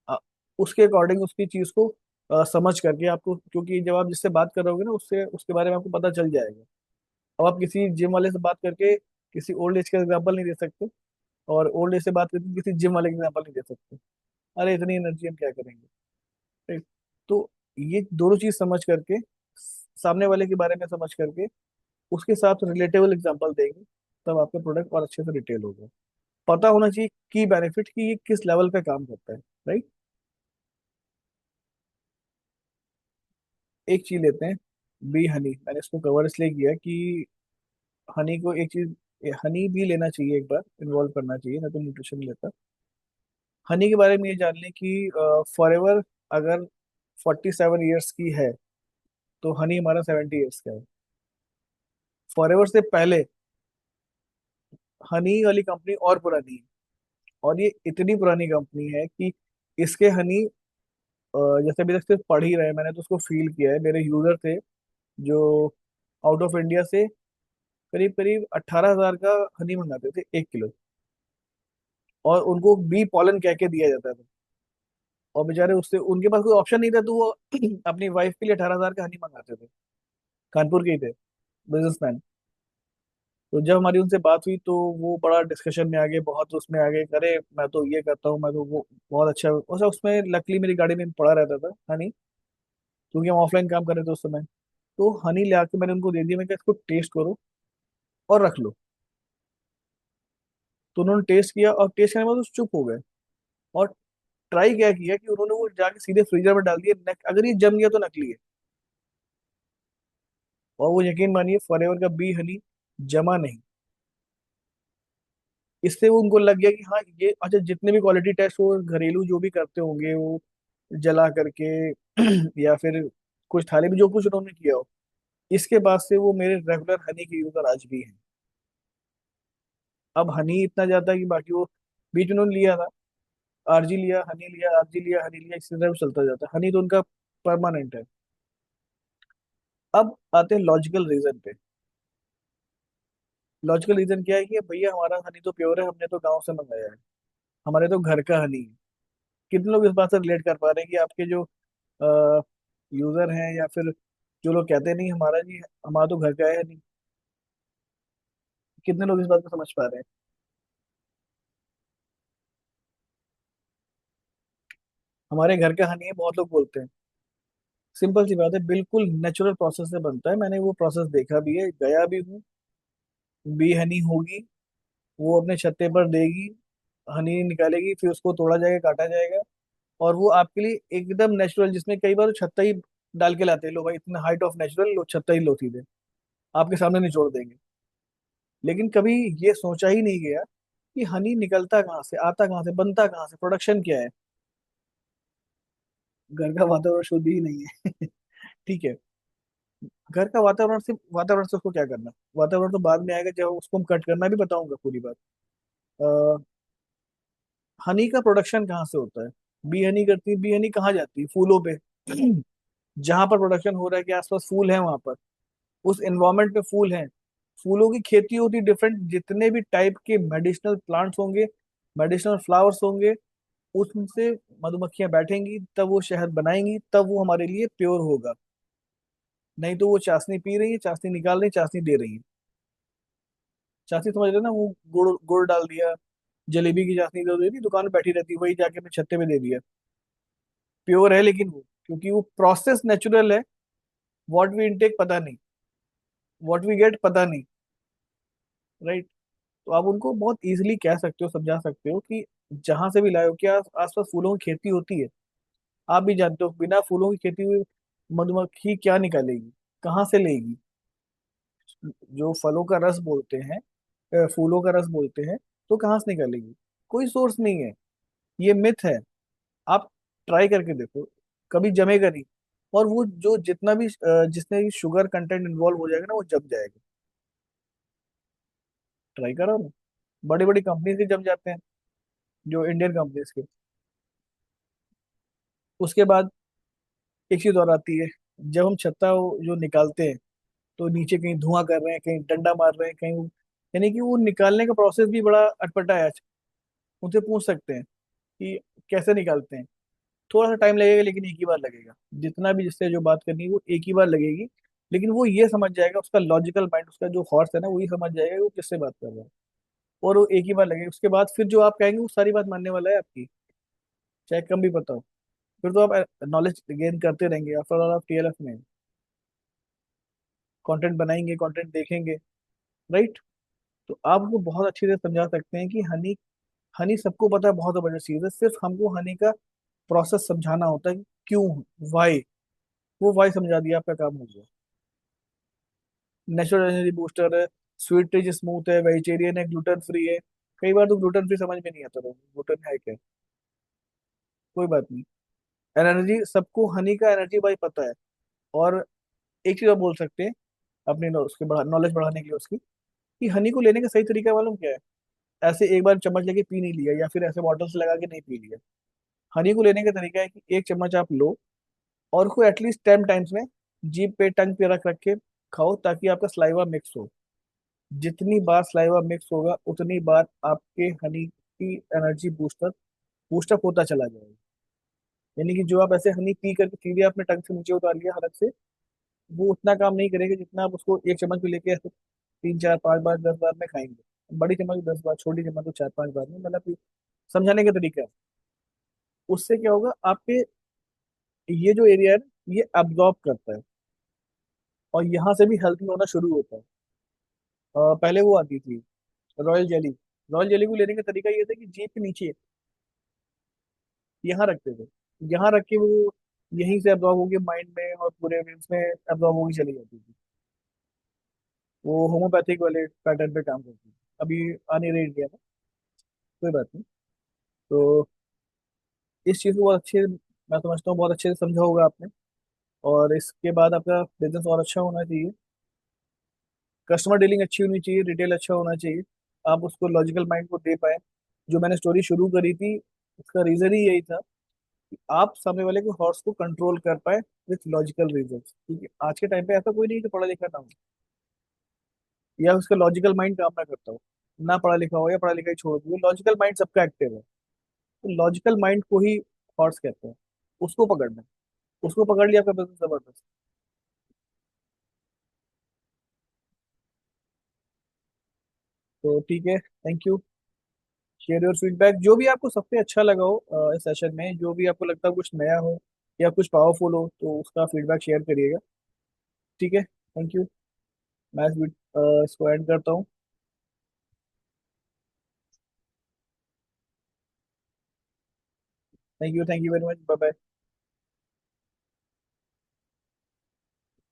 [SPEAKER 1] अ, उसके अकॉर्डिंग उसकी चीज को समझ करके आपको, क्योंकि जब आप जिससे बात कर रहे होगे ना उससे उसके बारे में आपको पता चल जाएगा। अब आप किसी जिम वाले से बात करके किसी ओल्ड एज का एग्जाम्पल नहीं दे सकते, और ओल्ड एज से बात करके किसी जिम वाले का एग्जाम्पल नहीं दे सकते। अरे इतनी एनर्जी हम क्या करेंगे, राइट। तो ये दोनों चीज समझ करके, सामने वाले के बारे में समझ करके उसके साथ रिलेटेबल एग्जांपल देंगे, तब आपका प्रोडक्ट और अच्छे से रिटेल होगा। पता होना चाहिए की बेनिफिट कि ये किस लेवल पे काम करता है, राइट। एक चीज लेते हैं, बी हनी। मैंने इसको कवर इसलिए किया कि हनी को एक चीज, हनी भी लेना चाहिए, एक बार इन्वॉल्व करना चाहिए, ना तो न्यूट्रिशन लेता। हनी के बारे में ये जान लें कि फॉर एवर अगर 47 ईयर्स की है तो हनी हमारा 70 ईयर्स का है। फॉरएवर से पहले हनी वाली कंपनी और पुरानी है। और ये इतनी पुरानी कंपनी है कि इसके हनी जैसे अभी तक सिर्फ पढ़ ही रहे हैं, मैंने तो उसको फील किया है। मेरे यूजर थे जो आउट ऑफ इंडिया से करीब करीब 18,000 का हनी मंगाते थे 1 किलो। और उनको बी पॉलन कह के दिया जाता था। और बेचारे उससे उनके पास कोई ऑप्शन नहीं था, तो वो अपनी वाइफ के लिए 18,000 का हनी मंगाते थे। कानपुर के ही थे, बिजनेसमैन। तो जब हमारी उनसे बात हुई तो वो बड़ा डिस्कशन में आ गए, बहुत उसमें आ गए, करे मैं तो ये करता हूँ, मैं तो वो बहुत अच्छा। वैसे उसमें लकली मेरी गाड़ी में पड़ा रहता था हनी, क्योंकि हम ऑफलाइन काम कर रहे थे उस समय। तो हनी ले आके मैंने उनको दे दिया, मैं कहा इसको टेस्ट करो और रख लो। तो उन्होंने टेस्ट किया और टेस्ट करने के बाद वो चुप हो गए। और ट्राई क्या किया कि उन्होंने वो जाके सीधे फ्रीजर में डाल दिया, अगर ये जम गया तो नकली है। और वो यकीन मानिए फॉरएवर का बी हनी जमा नहीं। इससे वो उनको लग गया कि हाँ ये अच्छा, जितने भी क्वालिटी टेस्ट वो घरेलू जो भी करते होंगे वो जला करके या फिर कुछ थाली में जो कुछ उन्होंने किया हो, इसके बाद से वो मेरे रेगुलर हनी के यूजर आज भी हैं। अब हनी इतना जाता है कि बाकी वो बीच में उन्होंने लिया था, आरजी लिया, हनी लिया, आरजी लिया, हनी लिया, इसी तरह चलता जाता है। हनी तो उनका परमानेंट है। अब आते हैं लॉजिकल रीजन पे। लॉजिकल रीजन क्या है कि भैया हमारा हनी तो प्योर है, हमने तो गांव से मंगाया है, हमारे तो घर का हनी है। कितने लोग इस बात से रिलेट कर पा रहे हैं कि आपके जो यूजर हैं या फिर जो लोग कहते नहीं हमारा जी, हमारा तो घर का है नहीं, कितने लोग इस बात को समझ पा रहे हैं? हमारे घर का हनी है, बहुत लोग बोलते हैं। सिंपल सी बात है, बिल्कुल नेचुरल प्रोसेस से बनता है, मैंने वो प्रोसेस देखा भी है, गया भी हूँ। बी हनी होगी, वो अपने छत्ते पर देगी, हनी निकालेगी, फिर उसको तोड़ा जाएगा, काटा जाएगा। और वो आपके लिए एकदम नेचुरल, जिसमें कई बार छत्ता ही डाल के लाते हैं, लो भाई इतना हाइट ऑफ नेचुरल, लो छत्ता ही लो सीधे, आपके सामने निचोड़ देंगे। लेकिन कभी ये सोचा ही नहीं गया कि हनी निकलता कहाँ से, आता कहाँ से, बनता कहाँ से, प्रोडक्शन क्या है। घर का वातावरण शुद्ध ही नहीं है। ठीक है। घर का वातावरण से उसको क्या करना, वातावरण तो बाद में आएगा जब उसको हम कट करना भी बताऊंगा पूरी बात। हनी का प्रोडक्शन कहाँ से होता है? बी हनी करती है, बी हनी कहाँ जाती है? फूलों पे। जहां पर प्रोडक्शन हो रहा है, के आसपास फूल है वहां पर, उस एनवायरमेंट में फूल हैं, फूलों की खेती होती है डिफरेंट, जितने भी टाइप के मेडिसिनल प्लांट्स होंगे, मेडिसिनल फ्लावर्स होंगे, उससे मधुमक्खियां बैठेंगी, तब वो शहद बनाएंगी, तब वो हमारे लिए प्योर होगा। नहीं तो वो चाशनी पी रही है, चाशनी निकाल रही है, चाशनी दे रही है। चाशनी समझ रहे हो ना, वो गुड़ गुड़ डाल दिया, जलेबी की चाशनी दे दी, दुकान में बैठी रहती है, वही जाके अपने छत्ते पे दे दिया। प्योर है लेकिन वो, क्योंकि वो प्रोसेस नेचुरल है। व्हाट वी इनटेक पता नहीं, व्हाट वी गेट पता नहीं। राइट। तो आप उनको बहुत इजीली कह सकते हो, समझा सकते हो कि जहां से भी लाए हो, क्या आसपास फूलों की खेती होती है? आप भी जानते हो बिना फूलों की खेती हुई मधुमक्खी क्या निकालेगी, कहाँ से लेगी? जो फलों का रस बोलते हैं, फूलों का रस बोलते हैं, तो कहाँ से निकालेगी? कोई सोर्स नहीं है। ये मिथ है। आप ट्राई करके देखो, कभी जमेगा नहीं। और वो जो जितना भी जिसमें भी शुगर कंटेंट इन्वॉल्व हो जाएगा ना, वो जम जाएगा। ट्राई करो ना, बड़ी बड़ी कंपनीज के जम जाते हैं, जो इंडियन कंपनीज के। उसके बाद एक चीज और आती है, जब हम छत्ता जो निकालते हैं, तो नीचे कहीं धुआं कर रहे हैं, कहीं डंडा मार रहे हैं, कहीं यानी कि वो निकालने का प्रोसेस भी बड़ा अटपटा है। उनसे पूछ सकते हैं कि कैसे निकालते हैं। थोड़ा सा टाइम लगेगा, लेकिन एक ही बार लगेगा। जितना भी जिससे जो बात करनी है वो एक ही बार लगेगी। लेकिन वो ये समझ जाएगा, उसका लॉजिकल माइंड, उसका जो हॉर्स है ना, वो ये समझ जाएगा कि वो किससे बात कर रहा है। और वो एक ही बार लगेगा, उसके बाद फिर जो आप कहेंगे वो सारी बात मानने वाला है आपकी, चाहे कम भी पता हो। फिर तो आप नॉलेज गेन करते रहेंगे। आफ्टर ऑल आप टीएलएफ में कंटेंट बनाएंगे, कंटेंट देखेंगे। राइट। तो आप वो बहुत अच्छी तरह समझा सकते हैं कि हनी, हनी सबको पता है, बहुत बड़ी चीज है, सिर्फ हमको हनी का प्रोसेस समझाना होता है कि क्यों, वाई। वो वाई समझा दिया, आपका काम हो गया। नेचुरल एनर्जी बूस्टर है, स्वीट रिच स्मूथ है, वेजिटेरियन है, ग्लूटेन फ्री है। कई बार तो ग्लूटेन फ्री समझ में नहीं आता, ग्लूटेन है क्या। कोई बात नहीं। एनर्जी सबको हनी का एनर्जी भाई पता है। और एक चीज आप बोल सकते हैं अपनी उसके नॉलेज बढ़ाने के लिए उसकी, कि हनी को लेने का सही तरीका मालूम क्या है? ऐसे एक बार चम्मच लेके पी नहीं लिया, या फिर ऐसे बॉटल से लगा के नहीं पी लिया। हनी को लेने का तरीका है कि एक चम्मच आप लो, और उसको एटलीस्ट 10 टाइम्स में जीभ पे, टंग पे रख रख के खाओ, ताकि आपका सलाइवा मिक्स हो। जितनी बार सलाइवा मिक्स होगा उतनी बार आपके हनी की एनर्जी बूस्टर बूस्टअप होता चला जाएगा। यानी कि जो आप ऐसे हनी पी करके सीधे अपने टंग से नीचे उतार लिया हलक से, वो उतना काम नहीं करेगा जितना आप उसको एक चम्मच पे लेके ऐसे 3 4 5 बार 10 बार में खाएंगे। बड़ी चम्मच 10 बार, छोटी चम्मच तो 4 5 बार में, मतलब कि समझाने का तरीका है। उससे क्या होगा आपके, ये जो एरिया है ना, ये अब्जॉर्ब करता है, और यहाँ से भी हेल्थी होना शुरू होता है। पहले वो आती थी रॉयल जेली। रॉयल जेली को लेने का तरीका ये था कि जीभ के नीचे यहाँ रखते थे, यहाँ रख के वो यहीं से अब्जॉर्ब होगी माइंड में, और पूरे वेन्स में अब्जॉर्ब होगी चली जाती थी। वो होम्योपैथिक वाले पैटर्न पे काम करती थी। अभी आ नहीं रही इंडिया में, कोई बात नहीं। तो इस चीज़ को बहुत अच्छे, मैं समझता हूँ बहुत अच्छे से समझा होगा आपने। और इसके बाद आपका बिजनेस और अच्छा होना चाहिए, कस्टमर डीलिंग अच्छी होनी चाहिए, रिटेल अच्छा होना चाहिए, आप उसको लॉजिकल माइंड को दे पाए। जो मैंने स्टोरी शुरू करी थी, उसका रीजन ही यही था कि आप सामने वाले के हॉर्स को कंट्रोल कर पाए विथ लॉजिकल रीजंस, क्योंकि आज के टाइम पे ऐसा कोई नहीं है जो पढ़ा लिखा ना हो, या उसका लॉजिकल माइंड काम ना करता हो। ना पढ़ा लिखा हो या पढ़ा लिखा ही छोड़ दो, लॉजिकल माइंड सबका एक्टिव है। तो लॉजिकल माइंड को ही हॉर्स कहते हैं, उसको पकड़ना है। उसको पकड़ लिया, आपका बिजनेस जबरदस्त। तो ठीक है, thank you. Share your feedback, जो भी आपको सबसे अच्छा लगा हो इस सेशन में, जो भी आपको लगता हो कुछ नया हो या कुछ पावरफुल हो, तो उसका फीडबैक शेयर करिएगा। ठीक है, थैंक यू। मैं इसको एंड करता हूँ। Thank you very much, bye bye.